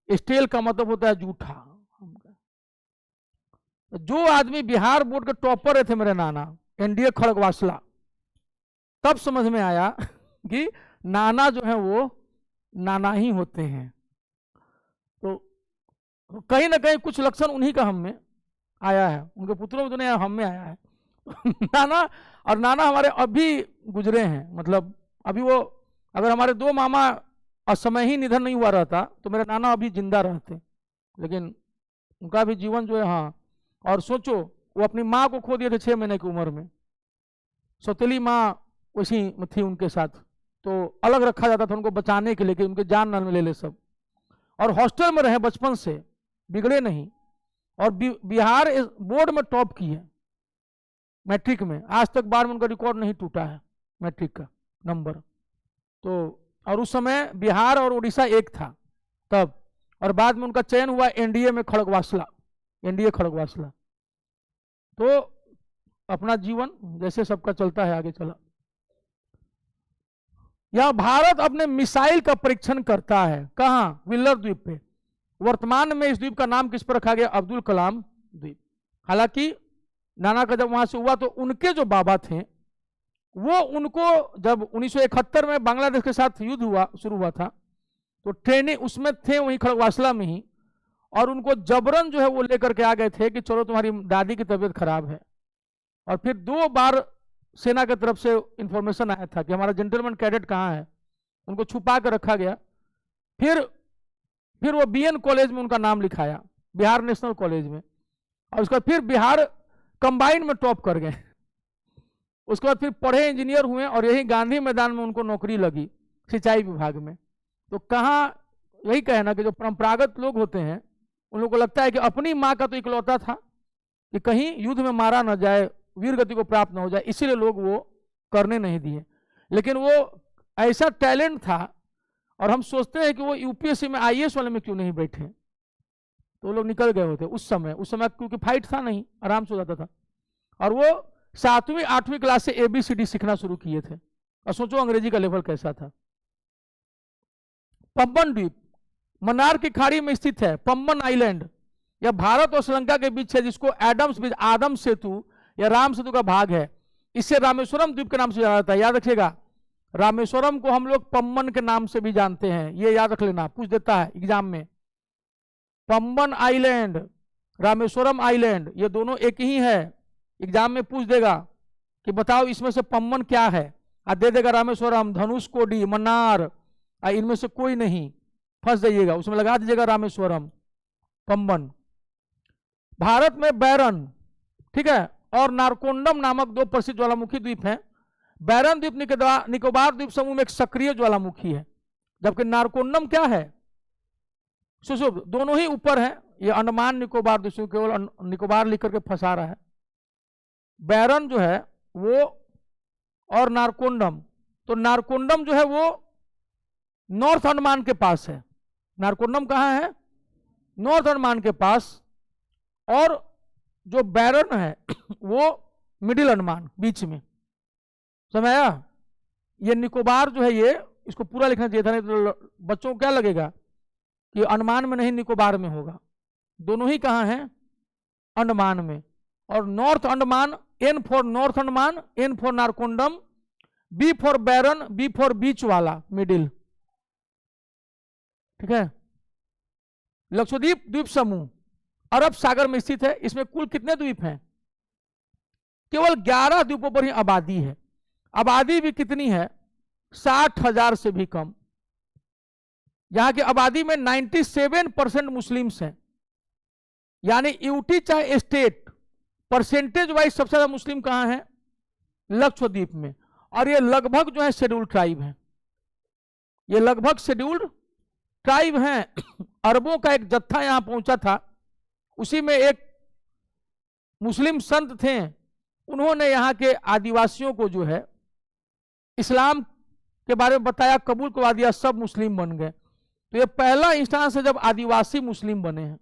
S1: स्टेल का मतलब होता है जूठा। जो आदमी बिहार बोर्ड के टॉपर रहे थे मेरे नाना, NDA खड़गवासला, तब समझ में आया कि नाना जो है वो नाना ही होते हैं। तो कहीं ना कहीं कुछ लक्षण उन्हीं का हम में आया है, उनके पुत्रों में तो नहीं, हम में आया है। नाना हमारे अभी गुजरे हैं। मतलब अभी वो, अगर हमारे दो मामा असमय ही निधन नहीं हुआ रहता तो मेरे नाना अभी जिंदा रहते, लेकिन उनका भी जीवन जो है। हाँ, और सोचो वो अपनी माँ को खो दिए थे 6 महीने की उम्र में। सौतेली माँ उसी में थी उनके साथ, तो अलग रखा जाता था उनको बचाने के लिए कि उनके जान न ले ले सब। और हॉस्टल में रहे बचपन से, बिगड़े नहीं। और बिहार बोर्ड में टॉप की है मैट्रिक में, आज तक बार में उनका रिकॉर्ड नहीं टूटा है मैट्रिक का नंबर। तो और उस समय बिहार और उड़ीसा एक था तब, और बाद में उनका चयन हुआ NDA में खड़गवासला, NDA खड़गवासला। तो अपना जीवन जैसे सबका चलता है आगे चला। यह भारत अपने मिसाइल का परीक्षण करता है, कहां, व्हीलर द्वीप पे। वर्तमान में इस द्वीप का नाम किस पर रखा गया, अब्दुल कलाम द्वीप। हालांकि नाना का जब वहां से हुआ तो उनके जो बाबा थे वो उनको जब 1971 में बांग्लादेश के साथ युद्ध हुआ शुरू हुआ था तो ट्रेनिंग उसमें थे वहीं खड़गवासला में ही, और उनको जबरन जो है वो लेकर के आ गए थे कि चलो तुम्हारी दादी की तबीयत खराब है। और फिर 2 बार सेना की तरफ से इंफॉर्मेशन आया था कि हमारा जेंटलमैन कैडेट कहाँ है, उनको छुपा कर रखा गया। फिर वो BN कॉलेज में उनका नाम लिखाया, बिहार नेशनल कॉलेज में, और उसका फिर बिहार कंबाइंड में टॉप कर गए। उसके बाद फिर पढ़े, इंजीनियर हुए, और यही गांधी मैदान में उनको नौकरी लगी सिंचाई विभाग में। तो कहाँ यही कहना कि जो परंपरागत लोग होते हैं उन लोगों को लगता है कि अपनी माँ का तो इकलौता था कि कहीं युद्ध में मारा न जाए, वीर गति को प्राप्त न हो जाए, इसीलिए लोग वो करने नहीं दिए। लेकिन वो ऐसा टैलेंट था, और हम सोचते हैं कि वो यूपीएससी में आईएएस वाले में क्यों नहीं बैठे, तो वो लोग निकल गए होते उस समय क्योंकि फाइट था नहीं, आराम से हो जाता था। और वो 7वीं 8वीं क्लास से ABCD सीखना शुरू किए थे, और सोचो अंग्रेजी का लेवल कैसा था। पम्बन द्वीप मन्नार की खाड़ी में स्थित है। पम्बन आइलैंड यह भारत और श्रीलंका के बीच है, जिसको आदम सेतु या राम सेतु का भाग है। इसे रामेश्वरम द्वीप के नाम से जाना जाता है। याद रखिएगा, रामेश्वरम को हम लोग पम्बन के नाम से भी जानते हैं, ये याद रख लेना, पूछ देता है एग्जाम में। पम्बन आइलैंड, रामेश्वरम आइलैंड, ये दोनों एक ही है। एग्जाम में पूछ देगा कि बताओ इसमें से पम्बन क्या है, दे देगा रामेश्वरम, धनुषकोडी, मन्नार, इनमें से कोई नहीं, फंस जाइएगा, उसमें लगा दीजिएगा रामेश्वरम, पम्बन। भारत में बैरन, ठीक है, और नारकोंडम नामक 2 प्रसिद्ध ज्वालामुखी द्वीप हैं। बैरन द्वीप निकोबार द्वीप समूह में एक सक्रिय ज्वालामुखी है, जबकि नारकोंडम क्या है, सुशुभ, दोनों ही ऊपर है। ये अंडमान निकोबार द्वीप, केवल निकोबार लिख करके फंसा रहा है। बैरन जो है वो, और नारकोंडम, तो नारकोंडम जो है वो नॉर्थ अंडमान के पास है। नारकोंडम कहाँ है, नॉर्थ अंडमान के पास, और जो बैरन है वो मिडिल अंडमान, बीच में, समझ आया। ये निकोबार जो है, ये इसको पूरा लिखना चाहिए था, नहीं तो बच्चों को क्या लगेगा कि अंडमान में नहीं निकोबार में होगा। दोनों ही कहाँ हैं, अंडमान में। और north Andaman, N for north Andaman, N for Narcondam, B for Barren, B for beach वाला, मिडिल, ठीक है। लक्षद्वीप द्वीप समूह अरब सागर में स्थित है। इसमें कुल कितने द्वीप हैं, केवल 11 द्वीपों पर ही आबादी है। आबादी भी कितनी है, 60,000 से भी कम। यहां की आबादी में 97% मुस्लिम्स हैं, यानी यूटी चाहे स्टेट, परसेंटेज वाइज सबसे ज्यादा मुस्लिम कहां है, लक्षद्वीप में। और ये लगभग जो है शेड्यूल्ड ट्राइब है, ये लगभग शेड्यूल्ड ट्राइब हैं। अरबों का एक जत्था यहां पहुंचा था, उसी में एक मुस्लिम संत थे, उन्होंने यहाँ के आदिवासियों को जो है इस्लाम के बारे में बताया, कबूल करवा दिया, सब मुस्लिम बन गए। तो ये पहला इंस्टांस है जब आदिवासी मुस्लिम बने हैं,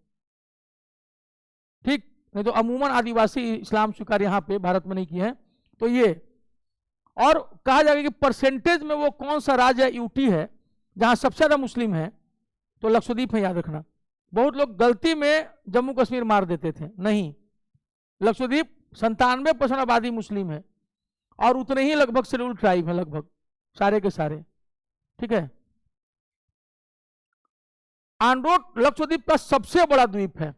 S1: ठीक, नहीं तो अमूमन आदिवासी इस्लाम स्वीकार यहाँ पे भारत में नहीं किए हैं। तो ये, और कहा जाएगा कि परसेंटेज में वो कौन सा राज्य यूटी है जहां सबसे ज्यादा मुस्लिम है, तो लक्षद्वीप है, याद रखना। बहुत लोग गलती में जम्मू कश्मीर मार देते थे, नहीं, लक्षद्वीप 97% आबादी मुस्लिम है, और उतने ही लगभग शेड्यूल्ड ट्राइब है, लगभग सारे के सारे, ठीक है। आंड्रोट लक्षद्वीप का सबसे बड़ा द्वीप है,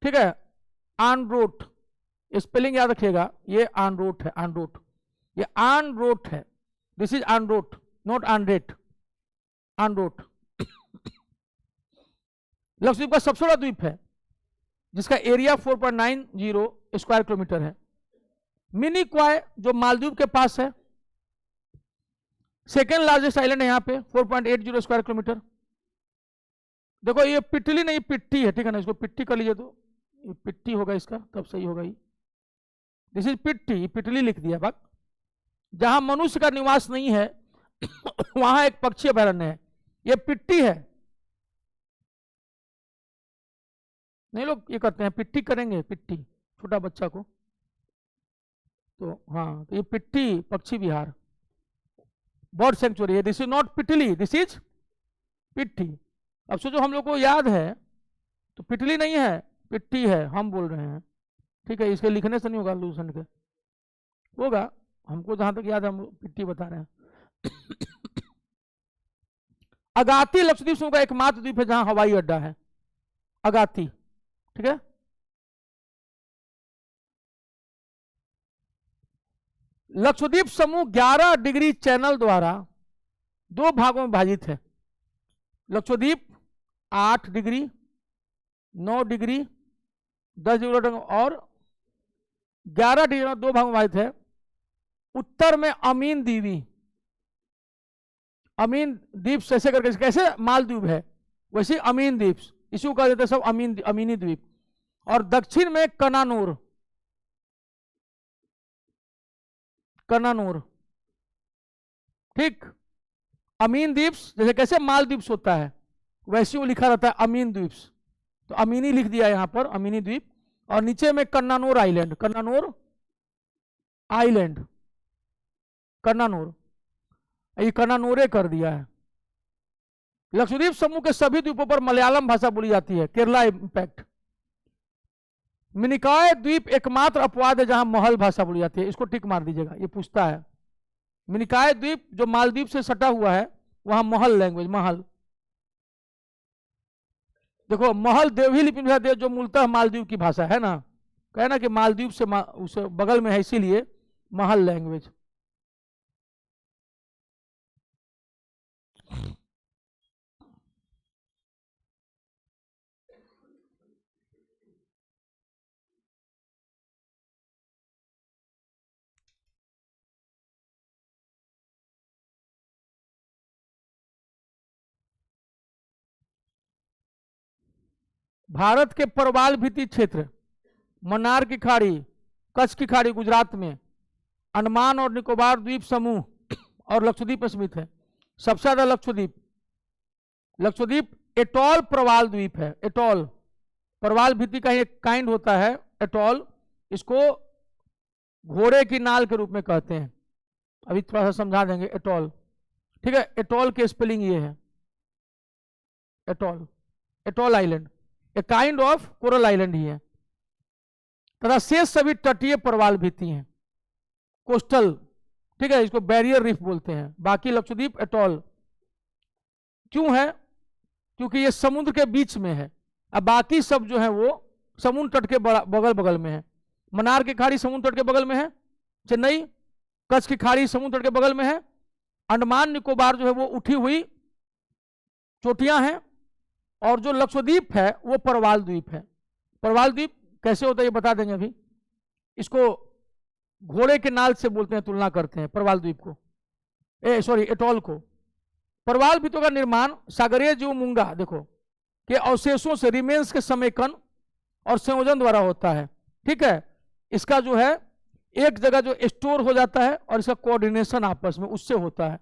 S1: ठीक है। आंड्रोट, स्पेलिंग याद रखिएगा, ये आंड्रोट है, आंड्रोट, ये आंड्रोट है, this is Androth, not आंड्रेट, Androth. Lakshadweep का सबसे बड़ा द्वीप है, जिसका एरिया 4.90 स्क्वायर किलोमीटर है। मिनी क्वाय जो मालदीव के पास है, सेकेंड लार्जेस्ट आइलैंड है यहाँ पे, 4.80 स्क्वायर किलोमीटर। देखो ये पिटली नहीं, पिट्टी है, ठीक है ना, इसको पिट्टी कर लीजिए, तो ये पिट्टी होगा इसका, तब सही होगा। ये दिस इज पिट्टी, पिटली लिख दिया बात। जहां मनुष्य का निवास नहीं है वहां एक पक्षी अभयारण्य है, ये पिट्टी है। नहीं, लोग ये करते हैं पिट्टी करेंगे, पिट्टी छोटा बच्चा को, तो हाँ, तो ये पिट्टी पक्षी विहार, बर्ड सेंचुरी है। This is not Pitli, this is Pitti. अब सोचो हम लोग को याद है, तो पिटली नहीं है, पिट्टी है, हम बोल रहे हैं, ठीक है। इसके लिखने से नहीं होगा, लूसन के होगा, हमको जहां तक याद है हम पिट्टी बता रहे हैं। अगाती लक्षद्वीप समूह का एकमात्र द्वीप है जहां हवाई अड्डा है, अगाती, ठीक है। लक्षद्वीप समूह 11 डिग्री चैनल द्वारा 2 भागों में विभाजित है। लक्षद्वीप 8 डिग्री, 9 डिग्री, 10 डिग्री और 11 डिग्री में 2 भागों में विभाजित है। उत्तर में अमीन द्वीप, ऐसे करके, कैसे मालदीव है, वैसे अमीन द्वीप, इसी को कहा जाता है सब अमीनी द्वीप। और दक्षिण में कनानूर, कनानूर, ठीक। अमीन द्वीप जैसे कैसे मालदीव्स होता है वैसे वो लिखा रहता है अमीन द्वीप, तो अमीनी लिख दिया यहां पर, अमीनी द्वीप। और नीचे में कन्नानूर आइलैंड, कन्नानूर आइलैंड, कन्नानूर, ये कन्नानूरे कर दिया है। लक्षद्वीप समूह के सभी द्वीपों पर मलयालम भाषा बोली जाती है, केरला इंपैक्ट। मिनिकॉय द्वीप एकमात्र अपवाद है जहां महल भाषा बोली जाती है, इसको टिक मार दीजिएगा, ये पूछता है। मिनिकॉय द्वीप जो मालदीव से सटा हुआ है वहां महल लैंग्वेज, महल देखो, महल देवही लिपि में जो मूलतः मालदीव की भाषा है ना, कहना कि मालदीव से उस बगल में है इसीलिए महल लैंग्वेज। भारत के परवाल भित्ति क्षेत्र, मन्नार की खाड़ी, कच्छ की खाड़ी गुजरात में, अंडमान और निकोबार द्वीप समूह और लक्षद्वीप समेत है। सबसे ज्यादा लक्षद्वीप, लक्षद्वीप एटॉल प्रवाल द्वीप है, एटॉल प्रवाल भित्ति का एक काइंड होता है एटॉल, इसको घोड़े की नाल के रूप में कहते हैं, अभी थोड़ा सा समझा देंगे एटॉल, ठीक है। एटॉल के स्पेलिंग ये है, atoll, atoll island, a kind of coral island ही है। तथा शेष सभी तटीय प्रवाल भित्ति हैं, कोस्टल, ठीक है, इसको बैरियर रीफ बोलते हैं। बाकी लक्षद्वीप एटॉल क्यों है, क्योंकि ये समुद्र के बीच में है, अब बाकी सब जो है वो समुद्र तट के बगल बगल में है। मन्नार की खाड़ी समुद्र तट के बगल में है, चेन्नई, कच्छ की खाड़ी समुद्र तट के बगल में है, अंडमान निकोबार जो है वो उठी हुई चोटियां हैं, और जो लक्षद्वीप है वो परवाल द्वीप है। परवाल द्वीप कैसे होता है ये बता देंगे अभी, इसको घोड़े के नाल से बोलते हैं, तुलना करते हैं परवाल द्वीप को, सॉरी एटॉल को। परवाल भित्तियों का निर्माण सागरीय जीव मूंगा देखो के अवशेषों से, रिमेन्स के समेकन और संयोजन द्वारा होता है, ठीक है। इसका जो है एक जगह जो स्टोर हो जाता है और इसका कोऑर्डिनेशन आपस में उससे होता है।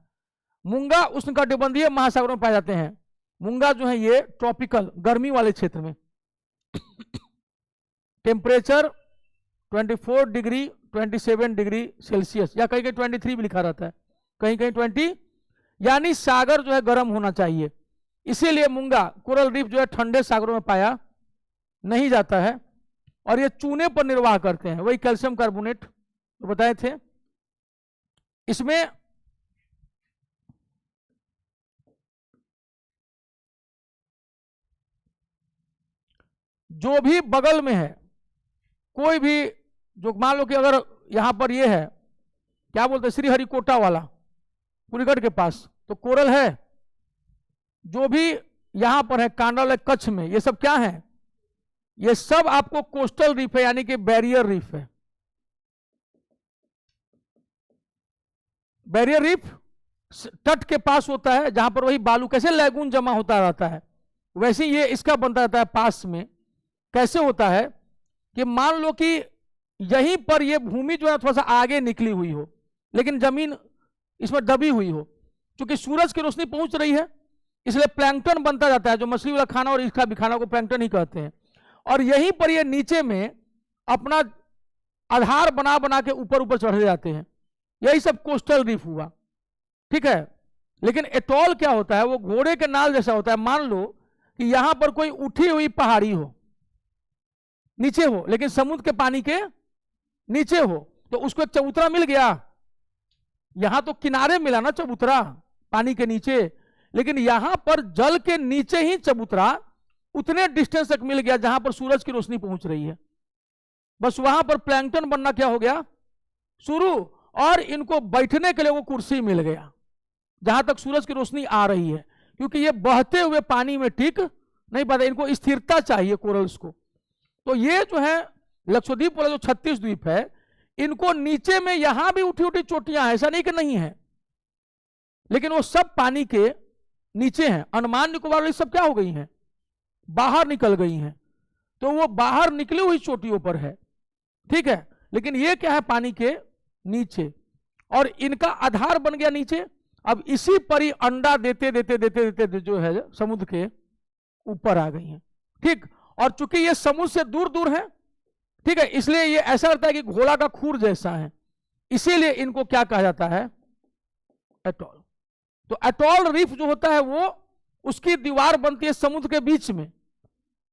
S1: मूंगा उष्णकटिबंधीय महासागरों में पाए जाते हैं। मूंगा जो है ये ट्रॉपिकल गर्मी वाले क्षेत्र में टेम्परेचर 24 डिग्री 27 डिग्री सेल्सियस, या कहीं कहीं 23 भी लिखा रहता है, कहीं कहीं 20, यानी सागर जो है गर्म होना चाहिए, इसीलिए मूंगा कोरल रीफ जो है ठंडे सागरों में पाया नहीं जाता है। और ये चूने पर निर्वाह करते हैं, वही कैल्शियम कार्बोनेट तो बताए थे। इसमें जो भी बगल में है, कोई भी जो मान लो कि अगर यहां पर ये है क्या बोलते हैं श्रीहरिकोटा वाला कुलीगढ़ के पास, तो कोरल है। जो भी यहां पर है कांडल है कच्छ में, ये सब क्या है, ये सब आपको कोस्टल रीफ है, यानी कि बैरियर रीफ है। बैरियर रीफ तट के पास होता है, जहां पर वही बालू कैसे लैगून जमा होता रहता है, वैसे ये इसका बनता रहता है पास में। कैसे होता है कि मान लो कि यहीं पर ये भूमि जो है थोड़ा सा आगे निकली हुई हो, लेकिन जमीन इसमें दबी हुई हो, क्योंकि सूरज की रोशनी पहुंच रही है, इसलिए प्लैंकटन बनता जाता है, जो मछली वाला खाना और इसका भी खाना को प्लैंकटन ही कहते हैं। और यहीं पर ये नीचे में अपना आधार बना बना के ऊपर ऊपर चढ़े जाते हैं, यही सब कोस्टल रीफ हुआ, ठीक है। लेकिन एटॉल क्या होता है, वो घोड़े के नाल जैसा होता है। मान लो कि यहां पर कोई उठी हुई पहाड़ी हो, नीचे हो, लेकिन समुद्र के पानी के नीचे हो, तो उसको एक चबूतरा मिल गया। यहां तो किनारे मिला ना चबूतरा पानी के नीचे, लेकिन यहां पर जल के नीचे ही चबूतरा उतने डिस्टेंस तक मिल गया जहां पर सूरज की रोशनी पहुंच रही है। बस वहां पर प्लैंकटन बनना क्या हो गया शुरू, और इनको बैठने के लिए वो कुर्सी मिल गया जहां तक सूरज की रोशनी आ रही है, क्योंकि ये बहते हुए पानी में टिक नहीं पाते, इनको स्थिरता चाहिए कोरल्स को। तो ये जो है लक्षद्वीप वाला जो 36 द्वीप है, इनको नीचे में यहां भी उठी उठी चोटियां हैं, ऐसा नहीं कि नहीं है, लेकिन वो सब पानी के नीचे हैं, अंडमान निकोबार वाली सब क्या हो गई हैं, बाहर निकल गई हैं, तो वो बाहर निकली हुई चोटियों पर है, ठीक है। लेकिन ये क्या है, पानी के नीचे, और इनका आधार बन गया नीचे। अब इसी पर ही अंडा देते देते देते देते जो है समुद्र के ऊपर आ गई हैं, ठीक। और चूंकि ये समुद्र से दूर दूर है, ठीक है, इसलिए ये ऐसा लगता है कि घोड़ा का खूर जैसा है, इसीलिए इनको क्या कहा जाता है, एटॉल। तो एटॉल रीफ जो होता है वो उसकी दीवार बनती है समुद्र के बीच में,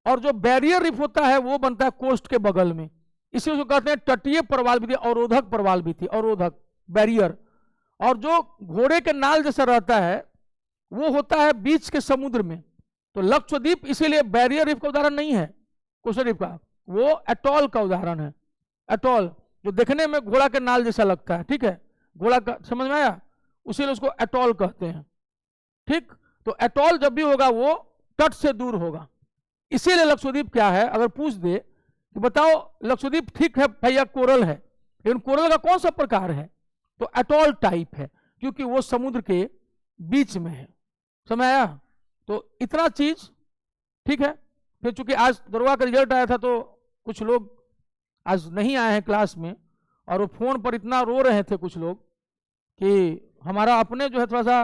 S1: और जो बैरियर रीफ होता है वो बनता है कोस्ट के बगल में, इसी को कहते हैं तटीय प्रवाल भित्ति, अवरोधक प्रवाल भित्ति, अवरोधक बैरियर। और जो घोड़े के नाल जैसा रहता है वो होता है बीच के समुद्र में। तो लक्षद्वीप इसीलिए बैरियर रीफ का उदाहरण नहीं है कोस्टल रीफ का, वो एटॉल का उदाहरण है। एटॉल जो देखने में घोड़ा के नाल जैसा लगता है, ठीक है, घोड़ा का, समझ में आया, उसीलिए उसको एटॉल कहते हैं, ठीक। तो एटॉल जब भी होगा वो तट से दूर होगा, इसीलिए लक्षद्वीप क्या है, अगर पूछ दे कि बताओ लक्षद्वीप ठीक है भैया कोरल है, लेकिन कोरल का कौन सा प्रकार है, तो एटॉल टाइप है, क्योंकि वो समुद्र के बीच में है, समझ आया। तो इतना चीज, ठीक है। फिर चूंकि आज दरोगा का रिजल्ट आया था तो कुछ लोग आज नहीं आए हैं क्लास में, और वो फोन पर इतना रो रहे थे कुछ लोग कि हमारा अपने जो है थोड़ा सा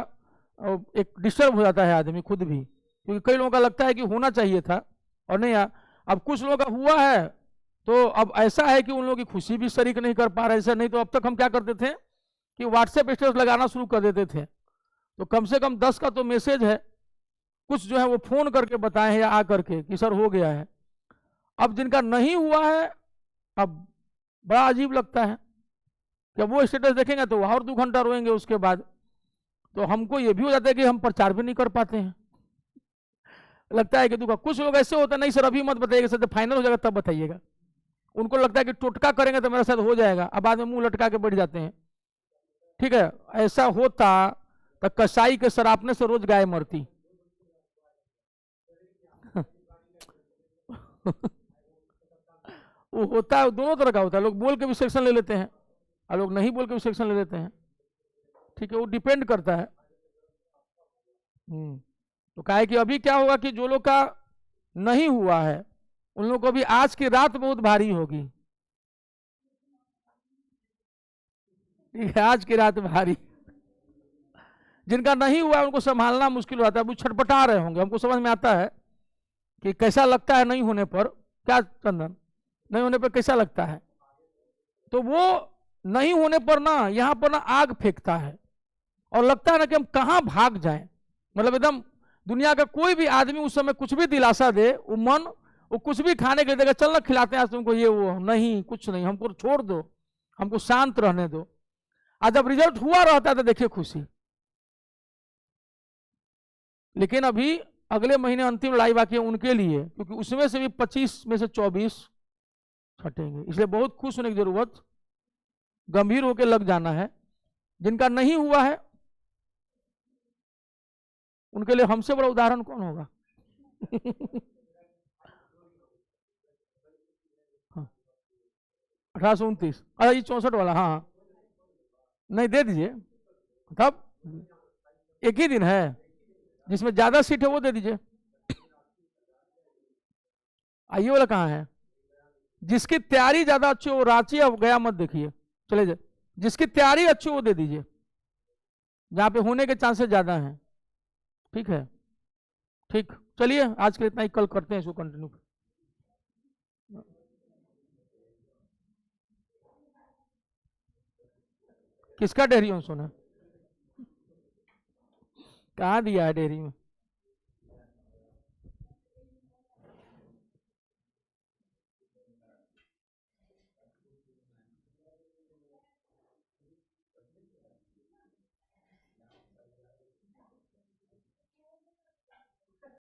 S1: एक डिस्टर्ब हो जाता है आदमी खुद भी, क्योंकि कई लोगों का लगता है कि होना चाहिए था और नहीं आया। अब कुछ लोगों का हुआ है तो अब ऐसा है कि उन लोगों की खुशी भी शरीक नहीं कर पा रहे, ऐसा नहीं तो अब तक हम क्या करते थे कि व्हाट्सएप स्टेटस लगाना शुरू कर देते थे, तो कम से कम 10 का तो मैसेज है, कुछ जो है वो फोन करके बताए हैं या आ करके कि सर हो गया है। अब जिनका नहीं हुआ है, अब बड़ा अजीब लगता है, जब वो स्टेटस देखेंगे तो और 2 घंटा रोएंगे उसके बाद, तो हमको ये भी हो जाता है कि हम प्रचार भी नहीं कर पाते हैं, लगता है कि दुखा। कुछ लोग ऐसे होते हैं, नहीं सर अभी मत बताइएगा, सर जब फाइनल हो जाएगा तब बताइएगा, उनको लगता है कि टोटका करेंगे तो मेरे साथ हो जाएगा, अब बाद में मुंह लटका के बैठ जाते हैं, ठीक है। ऐसा होता तो कसाई के सरापने से रोज गाय मरती। वो होता है, दोनों तरह का होता है, लोग बोल के भी सेक्शन ले लेते हैं और लोग नहीं बोल के भी सेक्शन ले लेते हैं, ठीक है, वो डिपेंड करता है। तो कहा है कि अभी क्या होगा कि जो लोग का नहीं हुआ है उन लोगों को भी आज की रात बहुत भारी होगी, ठीक है, आज की रात भारी। जिनका नहीं हुआ उनको संभालना मुश्किल होता है, वो छटपटा रहे होंगे, हमको समझ में आता है कि कैसा लगता है नहीं होने पर, क्या चंदन, नहीं होने पर कैसा लगता है। तो वो नहीं होने पर ना यहाँ पर ना आग फेंकता है और लगता है ना कि हम कहाँ भाग जाएं, मतलब एकदम दुनिया का कोई भी आदमी उस समय कुछ भी दिलासा दे, वो मन वो कुछ भी खाने के लिए देगा, चल ना खिलाते हैं आज तुमको ये वो, नहीं कुछ नहीं, हमको छोड़ दो, हमको शांत रहने दो। आज जब रिजल्ट हुआ रहता है तो देखिए खुशी। लेकिन अभी अगले महीने अंतिम लड़ाई बाकी है उनके लिए, क्योंकि उसमें से भी 25 में से 24 छटेंगे, इसलिए बहुत खुश होने की जरूरत, गंभीर होकर लग जाना है। जिनका नहीं हुआ है उनके लिए हमसे बड़ा उदाहरण कौन होगा। 1829, अरे ये 64 वाला, हाँ हाँ, नहीं दे दीजिए, तब एक ही दिन है, जिसमें ज्यादा सीट है वो दे दीजिए। आइए वाला कहाँ है, जिसकी तैयारी ज्यादा अच्छी हो रांची अब गया मत देखिए, चले जाए, जिसकी तैयारी अच्छी हो वो दे दीजिए, जहां पे होने के चांसेस ज्यादा हैं, ठीक है। ठीक, चलिए आज के इतना ही, कल करते हैं इसको कंटिन्यू। किसका डेयरी सोना, कहाँ दिया है डेयरी में।